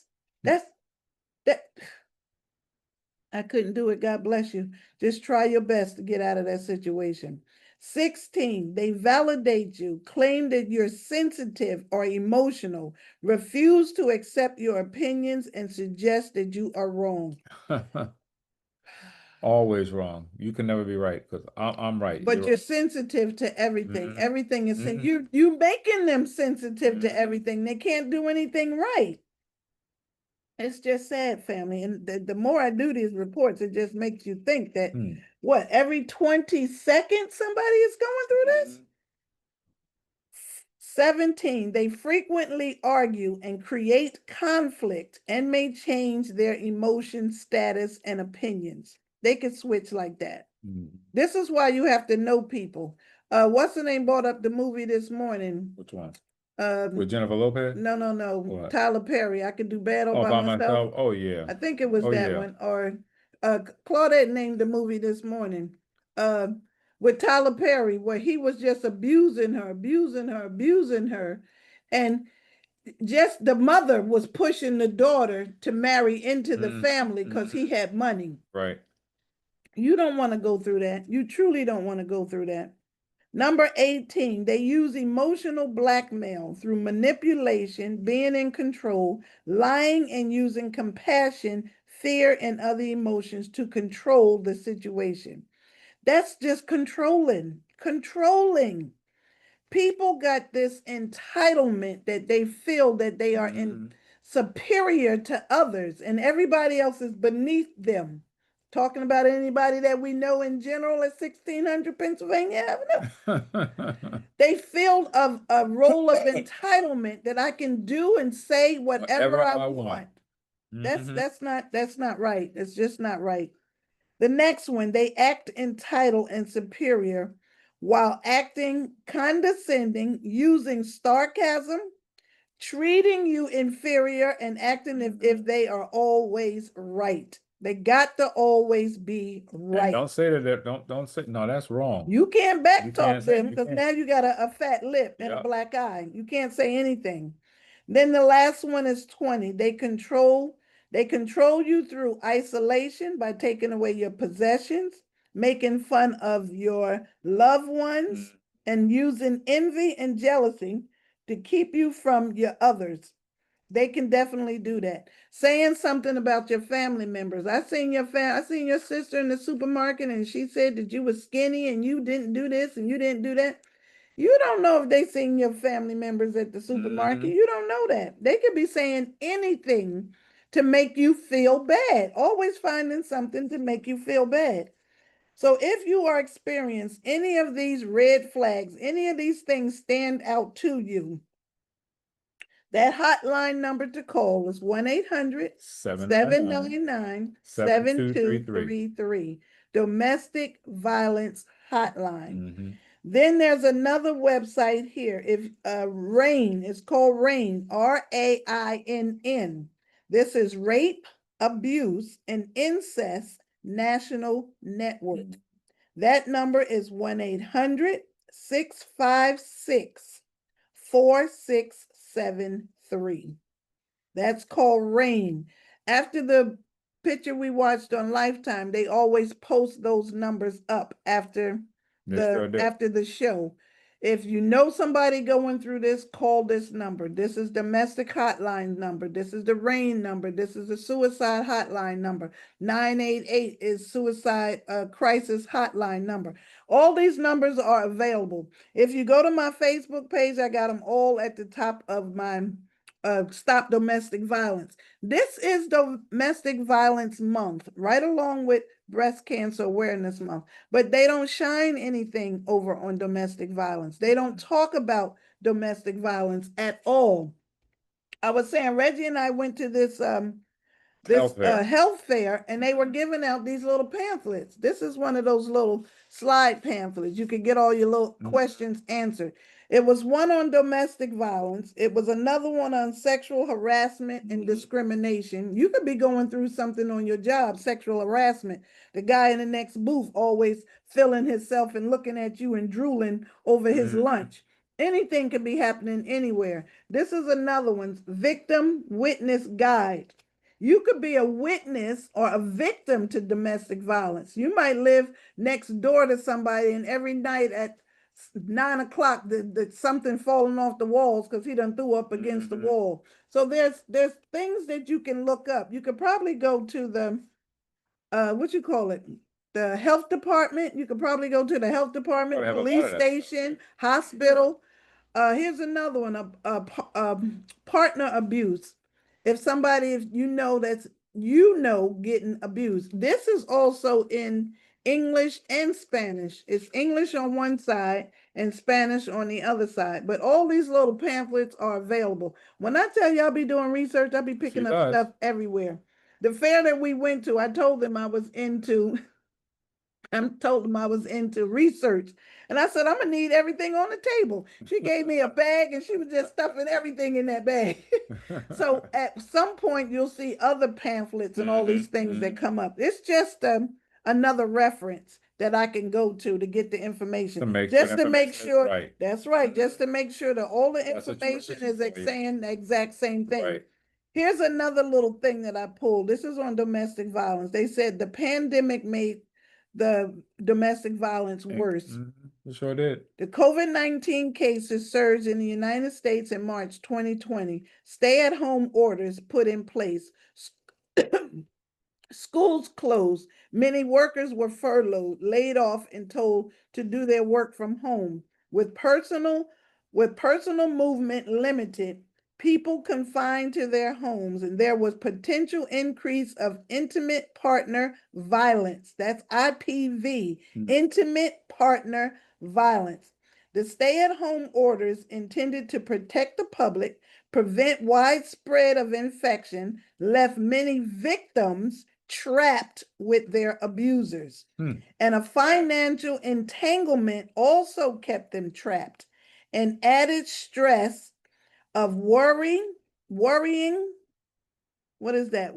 I couldn't do it. God bless you. Just try your best to get out of that situation. 16, they validate you, claim that you're sensitive or emotional, refuse to accept your opinions, and suggest that you are wrong. Always wrong. You can never be right because I'm right. But you're sensitive to everything. Everything is you making them sensitive to everything. They can't do anything right. It's just sad, family. And the more I do these reports, it just makes you think that what, every 20 seconds somebody is going through this? 17, they frequently argue and create conflict and may change their emotion, status, and opinions. They could switch like that. This is why you have to know people. What's the name brought up the movie this morning? Which one? With Jennifer Lopez? No. What? Tyler Perry. I Could Do Bad All by Myself. Oh, yeah. I think it was that one. Or Claudette named the movie this morning with Tyler Perry, where he was just abusing her. And just the mother was pushing the daughter to marry into the family because he had money. Right. You don't want to go through that. You truly don't want to go through that. Number 18, they use emotional blackmail through manipulation, being in control, lying, and using compassion, fear, and other emotions to control the situation. That's just controlling. Controlling. People got this entitlement that they feel that they are in superior to others and everybody else is beneath them. Talking about anybody that we know in general at 1600 Pennsylvania Avenue. They feel a role of entitlement that I can do and say whatever I want. That's not right. It's just not right. The next one, they act entitled and superior while acting condescending, using sarcasm, treating you inferior, and acting if they are always right. They got to always be right. Don't say that. Don't say no. That's wrong. You can't back talk them because now you got a fat lip and a black eye. You can't say anything. Then the last one is 20. They control you through isolation by taking away your possessions, making fun of your loved ones, and using envy and jealousy to keep you from your others. They can definitely do that. Saying something about your family members. I seen your sister in the supermarket and she said that you were skinny and you didn't do this and you didn't do that. You don't know if they seen your family members at the supermarket. You don't know that. They could be saying anything to make you feel bad. Always finding something to make you feel bad. So if you are experiencing any of these red flags, any of these things stand out to you, that hotline number to call is 1-800-799-7233. Domestic Violence Hotline. Then there's another website here. If RAINN, it's called RAINN, RAINN. This is Rape, Abuse, and Incest National Network. That number is 1-800-656-4673. That's called RAINN. After the picture we watched on Lifetime, they always post those numbers up after the show. If you know somebody going through this, call this number. This is domestic hotline number. This is the RAINN number. This is the suicide hotline number. 988 is suicide crisis hotline number. All these numbers are available. If you go to my Facebook page, I got them all at the top of my Stop Domestic Violence. This is Domestic Violence Month, right along with Breast Cancer Awareness Month, but they don't shine anything over on domestic violence. They don't talk about domestic violence at all. I was saying Reggie and I went to this health fair and they were giving out these little pamphlets. This is one of those little slide pamphlets. You could get all your little questions answered. It was one on domestic violence. It was another one on sexual harassment and discrimination. You could be going through something on your job, sexual harassment. The guy in the next booth always feeling himself and looking at you and drooling over his lunch. Anything could be happening anywhere. This is another one, Victim Witness Guide. You could be a witness or a victim to domestic violence. You might live next door to somebody and every night at 9 o'clock, something falling off the walls because he done threw up against the wall. So there's things that you can look up. You could probably go to the, the health department. You could probably go to the health department, police station, hospital. Here's another one, partner abuse. If you know that's getting abused. This is also in English and Spanish. It's English on one side and Spanish on the other side. But all these little pamphlets are available. When I tell you I'll be doing research, I'll be picking up stuff everywhere. The fair that we went to, I told them I was into research. And I said, I'm gonna need everything on the table. She gave me a bag and she was just stuffing everything in that bag. So at some point you'll see other pamphlets and all these things that come up. It's just another reference that I can go to get the information. Just to make sure, right. That's right. Just to make sure that all the information is saying the exact same thing. Right. Here's another little thing that I pulled. This is on domestic violence. They said the pandemic made the domestic violence worse. It sure did. The COVID-19 cases surged in the United States in March 2020. Stay-at-home orders put in place. Schools closed. Many workers were furloughed, laid off, and told to do their work from home. With personal movement limited, people confined to their homes, and there was potential increase of intimate partner violence. That's IPV, intimate partner violence. The stay-at-home orders intended to protect the public, prevent widespread of infection, left many victims trapped with their abusers. And a financial entanglement also kept them trapped. And added stress of worrying, what is that?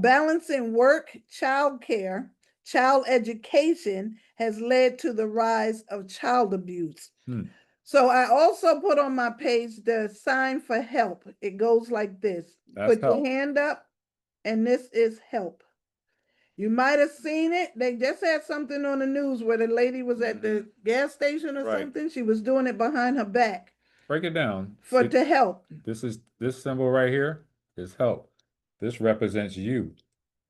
Balancing work, childcare, child education has led to the rise of child abuse. So I also put on my page the sign for help. It goes like this. That's Put help. your hand up, and this is help. You might have seen it. They just had something on the news where the lady was at the gas station or something. She was doing it behind her back. Break it down. To help. This symbol right here is help. This represents you.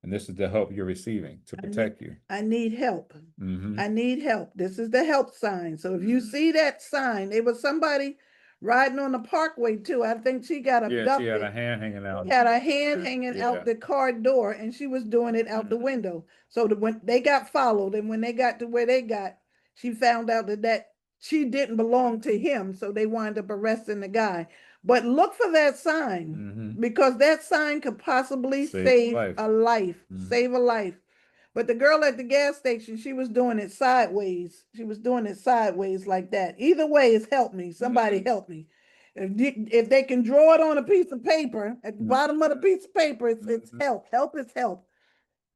And this is the help you're receiving to protect you. I need help. I need help. This is the help sign. So if you see that sign, it was somebody riding on the parkway too. I think she got abducted. Yeah, she had a hand hanging out. Had a hand hanging out the car door, and she was doing it out the window. So when they got followed, and when they got to where they got, she found out that she didn't belong to him. So they wound up arresting the guy. But look for that sign, because that sign could possibly save a life. Save a life. But the girl at the gas station, she was doing it sideways. She was doing it sideways like that. Either way is help me. Somebody help me. If they can draw it on a piece of paper, at the bottom of the piece of paper, it's help. Help is help.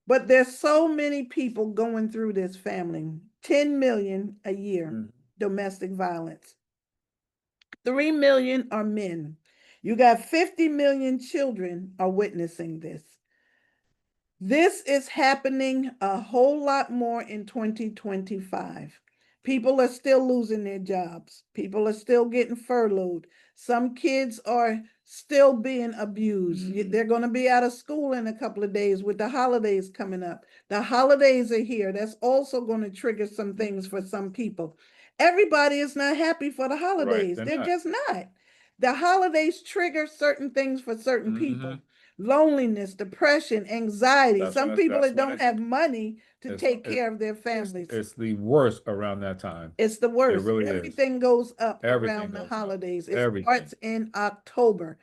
But there's so many people going through this, family. 10 million a year, domestic violence. 3 million are men. You got 50 million children are witnessing this. This is happening a whole lot more in 2025. People are still losing their jobs. People are still getting furloughed. Some kids are still being abused. They're going to be out of school in a couple of days with the holidays coming up. The holidays are here. That's also going to trigger some things for some people. Everybody is not happy for the holidays. They're just not. The holidays trigger certain things for certain people. Loneliness, depression, anxiety. Some people that don't have money to take care of their families. It's the worst around that time. It's the worst. It really Everything goes up around the holidays. It starts in October,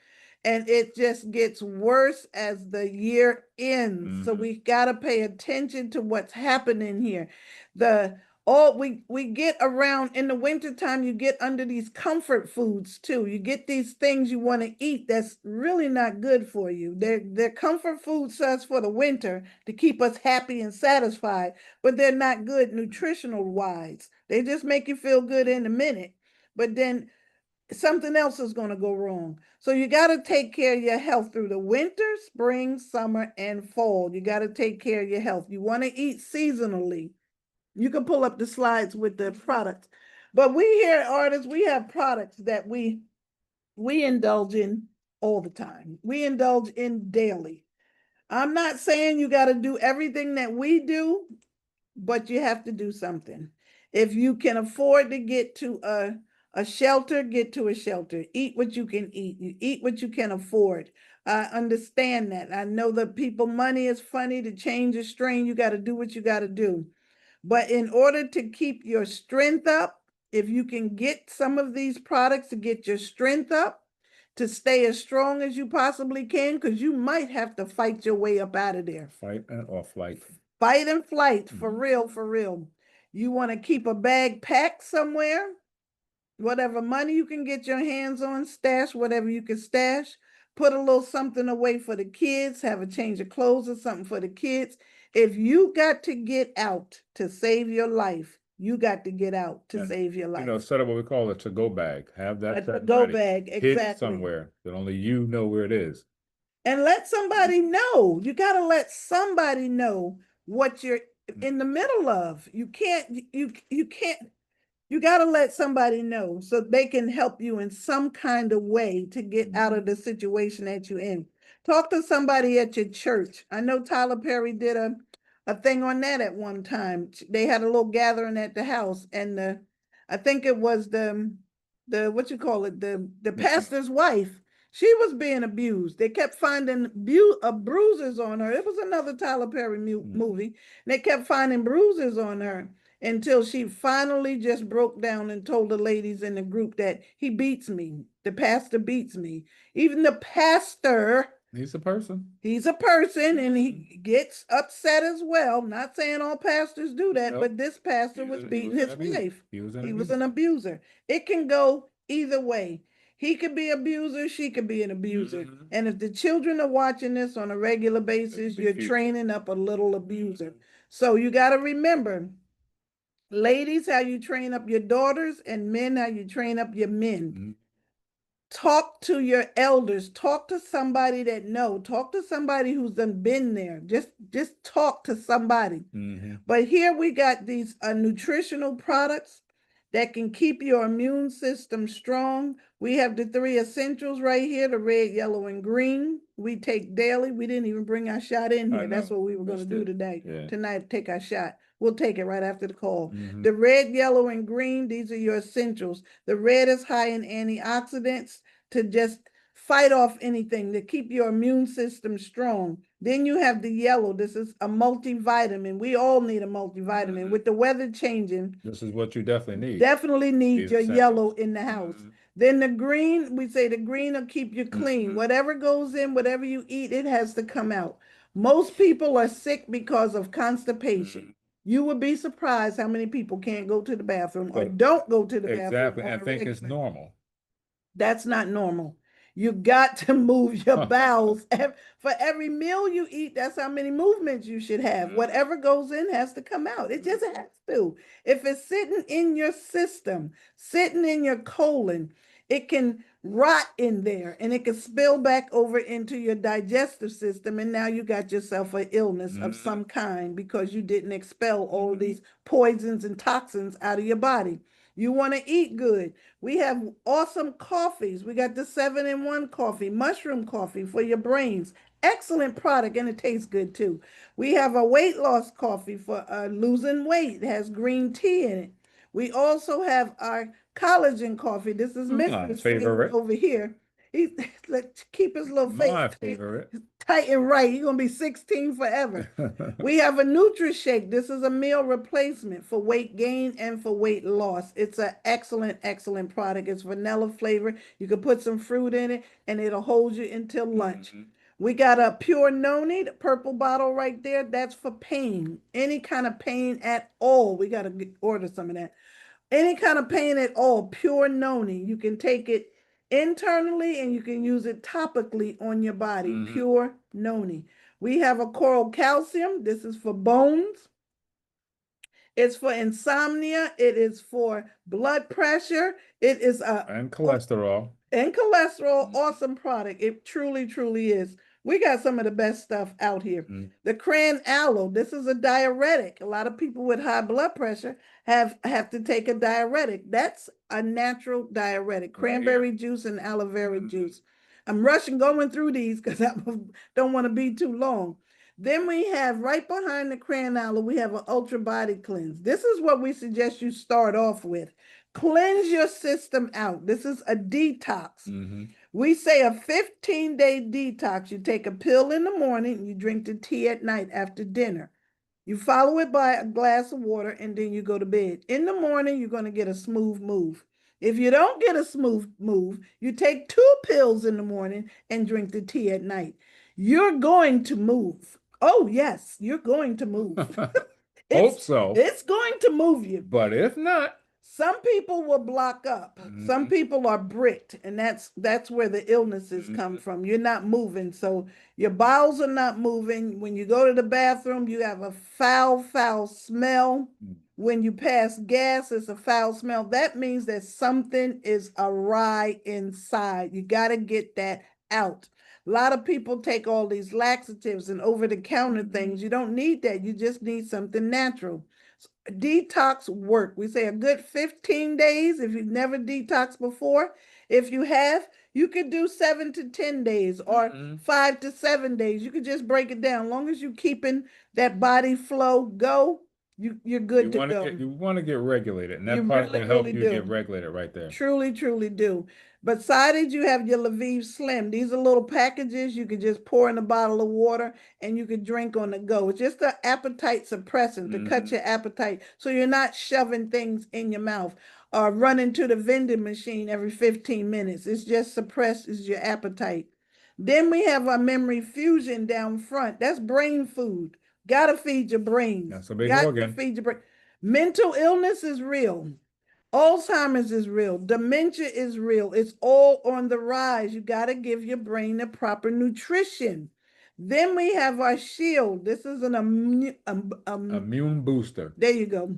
and it just gets worse as the year ends. So we got to pay attention to what's happening here. We get around in the wintertime, you get under these comfort foods too. You get these things you want to eat that's really not good for you. They're comfort foods us for the winter to keep us happy and satisfied, but they're not good nutritional wise. They just make you feel good in a minute, but then something else is going to go wrong. So you got to take care of your health through the winter, spring, summer, and fall. You got to take care of your health. You want to eat seasonally. You can pull up the slides with the products. But we here at Artists, we have products that we indulge in all the time. We indulge in daily. I'm not saying you got to do everything that we do, but you have to do something. If you can afford to get to a shelter, get to a shelter. Eat what you can eat. You eat what you can afford. I understand that. I know that money is funny. To change a strain, you got to do what you got to do. But in order to keep your strength up, if you can get some of these products to get your strength up, to stay as strong as you possibly can, because you might have to fight your way up out of there. Fight or flight. Fight and flight, for real, for real. You want to keep a bag packed somewhere, whatever money you can get your hands on, stash whatever you can stash, put a little something away for the kids, have a change of clothes or something for the kids. If you got to get out to save your life, you got to get out to save your life. Set up what we call a to-go bag. Have that to-go bag, exactly. Hid somewhere that only you know where it is. And let somebody know. You got to let somebody know what you're in the middle of. You can't you got to let somebody know so they can help you in some kind of way to get out of the situation that you're in. Talk to somebody at your church. I know Tyler Perry did a thing on that at one time. They had a little gathering at the house, and I think it was the what you call it, the pastor's wife. She was being abused. They kept finding bruises on her. It was another Tyler Perry movie. They kept finding bruises on her until she finally just broke down and told the ladies in the group that he beats me. The pastor beats me. Even the pastor, He's a person. he's a person and he gets upset as well. Not saying all pastors do that, but this pastor was beating his wife. He was He was an abuser. It can go either way. He could be abuser, she could be an abuser. And if the children are watching this on a regular basis, you're training up a little abuser. So you got to remember, ladies, how you train up your daughters, and men, how you train up your men. Talk to your elders. Talk to somebody that know. Talk to somebody who's been there. Just talk to somebody. But here we got these nutritional products that can keep your immune system strong. We have the 3 essentials right here, the red, yellow, and green. We take daily. We didn't even bring our shot in here. That's what we were going to do today. Tonight, take our shot. We'll take it right after the call. The red, yellow, and green, these are your essentials. The red is high in antioxidants to just fight off anything, to keep your immune system strong. Then you have the yellow. This is a multivitamin. We all need a multivitamin. With the weather changing, this is what you definitely need. Definitely need your yellow in the house. Then the green, we say the green will keep you clean. Whatever goes in, whatever you eat, it has to come out. Most people are sick because of constipation. You would be surprised how many people can't go to the bathroom or don't go to the bathroom. Exactly. I think it's normal. That's not normal. You got to move your bowels. For every meal you eat, that's how many movements you should have. Whatever goes in has to come out. It just has to. If it's sitting in your system, sitting in your colon, it can rot in there and it can spill back over into your digestive system. And now you got yourself an illness of some kind because you didn't expel all these poisons and toxins out of your body. You want to eat good. We have awesome coffees. We got the 7-in-1 coffee, mushroom coffee for your brains. Excellent product, and it tastes good too. We have a weight loss coffee for losing weight. It has green tea in it. We also have our collagen coffee. This is Mr. favorite over here. Let's keep his little face. My favorite. Tight and right. You're going to be 16 forever. We have a NutriShake. This is a meal replacement for weight gain and for weight loss. It's an excellent, excellent product. It's vanilla flavor. You can put some fruit in it and it'll hold you until lunch. We got a Pure Noni, the purple bottle right there. That's for pain. Any kind of pain at all. We got to order some of that. Any kind of pain at all, Pure Noni. You can take it internally and you can use it topically on your body. Pure Noni. We have a Coral Calcium. This is for bones. It's for insomnia. It is for blood pressure. It is and cholesterol. And cholesterol. Awesome product. It truly, truly is. We got some of the best stuff out here. The cran aloe. This is a diuretic. A lot of people with high blood pressure have to take a diuretic. That's a natural diuretic. Cranberry juice and aloe vera juice. I'm rushing going through these because I don't want to be too long. Then we have right behind the cran aloe, we have an ultra body cleanse. This is what we suggest you start off with. Cleanse your system out. This is a detox. We say a 15-day detox. You take a pill in the morning, you drink the tea at night after dinner. You follow it by a glass of water, and then you go to bed. In the morning, you're going to get a smooth move. If you don't get a smooth move, you take 2 pills in the morning and drink the tea at night. You're going to move. Oh, yes, you're going to move. Hope so. It's going to move you. But if not, some people will block up. Some people are bricked, and that's where the illnesses come from. You're not moving, so your bowels are not moving. When you go to the bathroom, you have a foul, foul smell. When you pass gas, it's a foul smell. That means that something is awry inside. You got to get that out. A lot of people take all these laxatives and over-the-counter things. You don't need that. You just need something natural. Detox work. We say a good 15 days if you've never detoxed before. If you have, you could do 7 to 10 days or 5 to 7 days. You could just break it down. As long as you're keeping that body flow you're good to go. You want to get regulated, and that You product really, will help really you do. get regulated right there. Truly, truly do. Beside it, you have your Lviv Slim. These are little packages you can just pour in a bottle of water and you can drink on the go. It's just an appetite suppressant to cut your appetite so you're not shoving things in your mouth or running to the vending machine every 15 minutes. It's just suppresses your appetite. Then we have our Memory Fusion down front. That's brain food. Gotta feed your brains. That's a big Got organ. to feed your brain. Mental illness is real. Alzheimer's is real. Dementia is real. It's all on the rise. You got to give your brain the proper nutrition. Then we have our shield. This is an immune booster. There you go.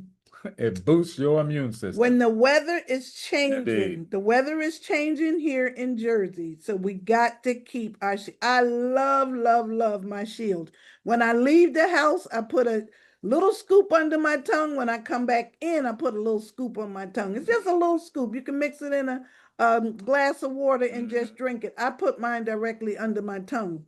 It boosts your immune system. When the weather is changing, Indeed. the weather is changing here in Jersey. So we got to keep our I love, love, love my shield. When I leave the house, I put a little scoop under my tongue. When I come back in, I put a little scoop on my tongue. It's just a little scoop. You can mix it in a glass of water and just drink it. I put mine directly under my tongue.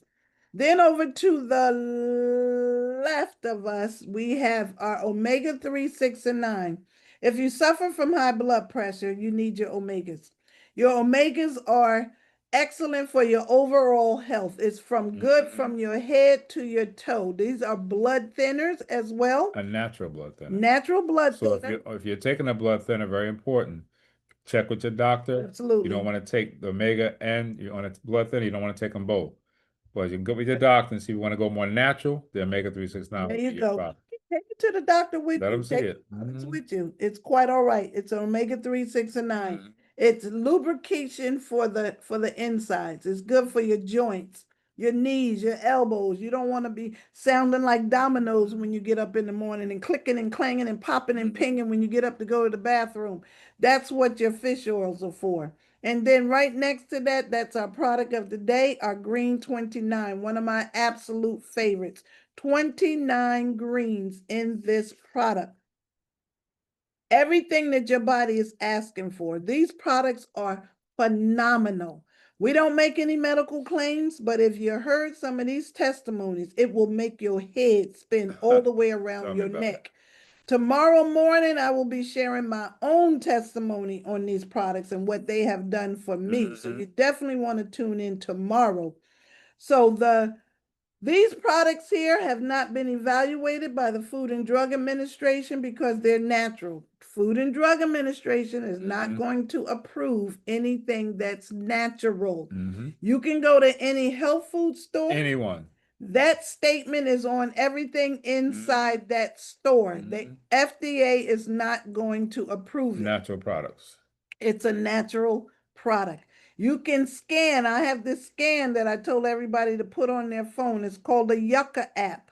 Then over to the left of us, we have our omega-3, 6, and 9. If you suffer from high blood pressure, you need your omegas. Your omegas are excellent for your overall health. It's good from your head to your toe. These are blood thinners as well. A natural blood thinner. Natural blood thinner. So if you're taking a blood thinner, very important. Check with your doctor. Absolutely. You don't want to take the omega and you're on a blood thinner. You don't want to take them both. But you can go with your doctor and see if you want to go more natural. The omega-3, 6, 9. There you go. Take it to the doctor with Let you. them see it. It's with you. It's quite all right. It's omega-3, 6, and 9. It's lubrication for the insides. It's good for your joints, your knees, your elbows. You don't want to be sounding like dominoes when you get up in the morning and clicking and clanging and popping and pinging when you get up to go to the bathroom. That's what your fish oils are for. And then right next to that, that's our product of the day, our green 29, one of my absolute favorites. 29 greens in this product. Everything that your body is asking for. These products are phenomenal. We don't make any medical claims, but if you heard some of these testimonies, it will make your head spin all the way around your neck. Tomorrow morning, I will be sharing my own testimony on these products and what they have done for me. So you definitely want to tune in tomorrow. So these products here have not been evaluated by the Food and Drug Administration because they're natural. Food and Drug Administration is not going to approve anything that's natural. You can go to any health food store. Anyone. That statement is on everything inside that store. The FDA is not going to approve it. Natural products. It's a natural product. You can scan. I have this scan that I told everybody to put on their phone. It's called the Yucca app.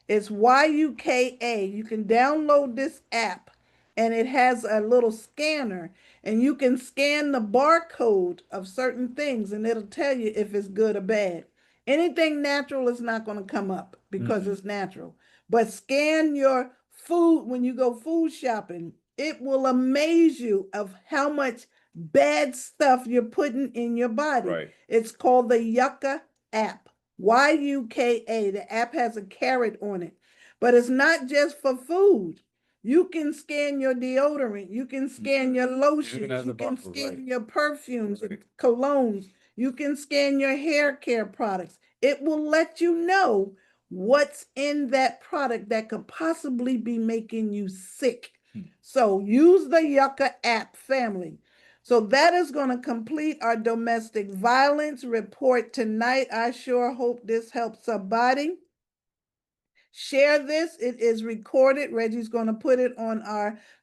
It's YUKA. You can download this app and it has a little scanner and you can scan the barcode of certain things and it'll tell you if it's good or bad. Anything natural is not going to come up because it's natural. But scan your food when you go food shopping. It will amaze you of how much bad stuff you're putting in your body. Right. It's called the Yucca app. YUKA. The app has a carrot on it. But it's not just for food. You can scan your deodorant. You can scan your lotions. You can scan your perfumes and colognes. You can scan your hair care products. It will let you know what's in that product that could possibly be making you sick. So use the Yucca app, family. So that is going to complete our domestic violence report tonight. I sure hope this helps somebody. Share this. It is recorded. Reggie's going to put it on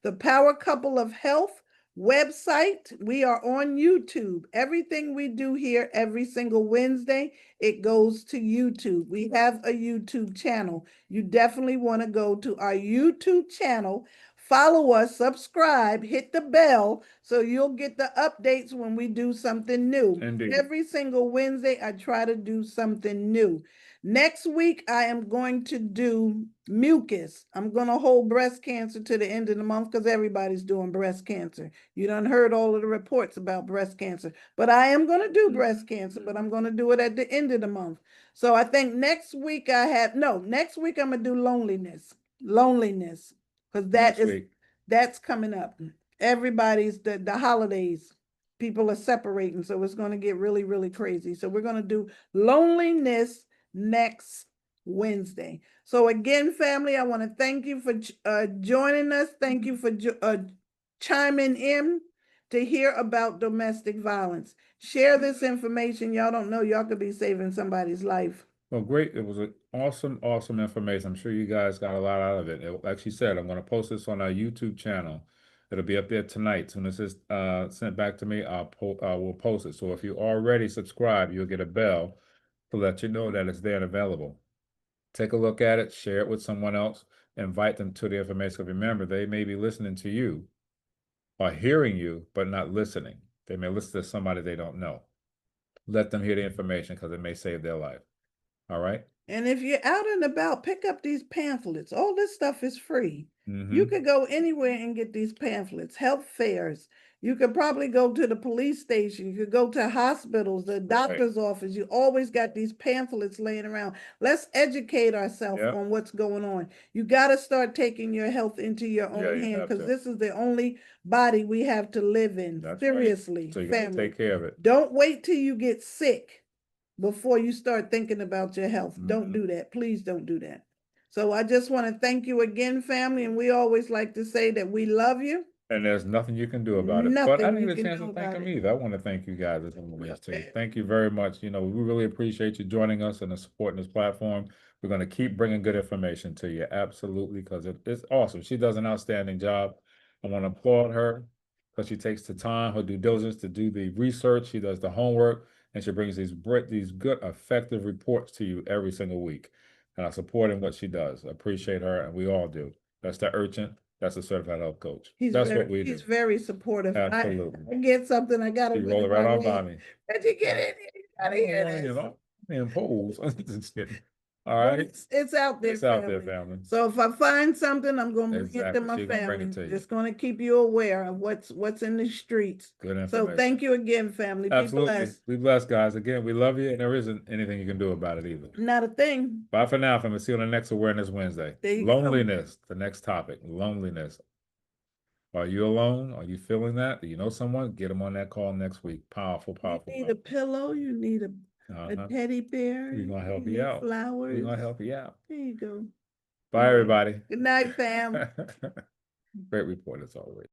the Power Couple of Health website. We are on YouTube. Everything we do here every single Wednesday, it goes to YouTube. We have a YouTube channel. You definitely want to go to our YouTube channel, follow us, subscribe, hit the bell so you'll get the updates when we do something new. Indeed. Every single Wednesday, I try to do something new. Next week, I am going to do mucus. I'm going to hold breast cancer to the end of the month because everybody's doing breast cancer. You done heard all of the reports about breast cancer, but I am going to do breast cancer, but I'm going to do it at the end of the month. So I think next week next week I'm going to do loneliness, because that's coming up. Everybody's the holidays, people are separating, so it's going to get really, really crazy. So we're going to do loneliness next Wednesday. So again, family, I want to thank you for joining us. Thank you for chiming in to hear about domestic violence. Share this information. Y'all don't know, y'all could be saving somebody's life. Well, great. It was an awesome information. I'm sure you guys got a lot out of it. Like she said, I'm going to post this on our YouTube channel. It'll be up there tonight. As soon as it's sent back to me, we'll post it. So if you already subscribed, you'll get a bell to let you know that it's there and available. Take a look at it, share it with someone else, invite them to the information. Remember, they may be listening to you or hearing you, but not listening. They may listen to somebody they don't know. Let them hear the information because it may save their life. All right? And if you're out and about, pick up these pamphlets. All this stuff is free. Mm-hmm. You could go anywhere and get these pamphlets, health fairs. You could probably go to the police station. You could go to hospitals, the doctor's office. You always got these pamphlets laying around. Let's educate ourselves on what's going on. You got to start taking your health into your own hand because this is the only body we have to live in. That's seriously, right. So you family. got to take care of it. Don't wait till you get sick before you start thinking about your health. Don't do that. Please don't do that. So I just want to thank you again, family. And we always like to say that we love you. And there's nothing you can do about it. But I didn't get a chance to thank them either. I want to thank you guys as always too. Thank you very much. You know, we really appreciate you joining us and supporting this platform. We're going to keep bringing good information to you. Absolutely, because it's awesome. She does an outstanding job. I want to applaud her because she takes the time, her due diligence to do the research. She does the homework, and she brings these good, effective reports to you every single week. And I support in what she does. I appreciate her, and we all do. That's the urgent. That's a certified health coach. That's what we do. He's very supportive. Absolutely. I get something, I got to roll it right on by me. Did you get it? You gotta hear this. You know, impose. Just kidding. All right. It's out there. It's out there, family. So if I find something, I'm going to bring it to my family. Just going to keep you aware of what's in the streets. Good information. So thank you again, family. Absolutely. Be blessed. Be blessed, guys. Again, we love you, and there isn't anything you can do about it either. Not a thing. Bye for now, family. See you on the next Awareness Wednesday. Loneliness, the next topic. Loneliness. Are you alone? Are you feeling that? Do you know someone? Get them on that call next week. Powerful. You need a pillow. You need a teddy bear. We're going to help you out. Flowers. We're going to help you out. There you go. Bye, everybody. Good night, fam. Great report as always.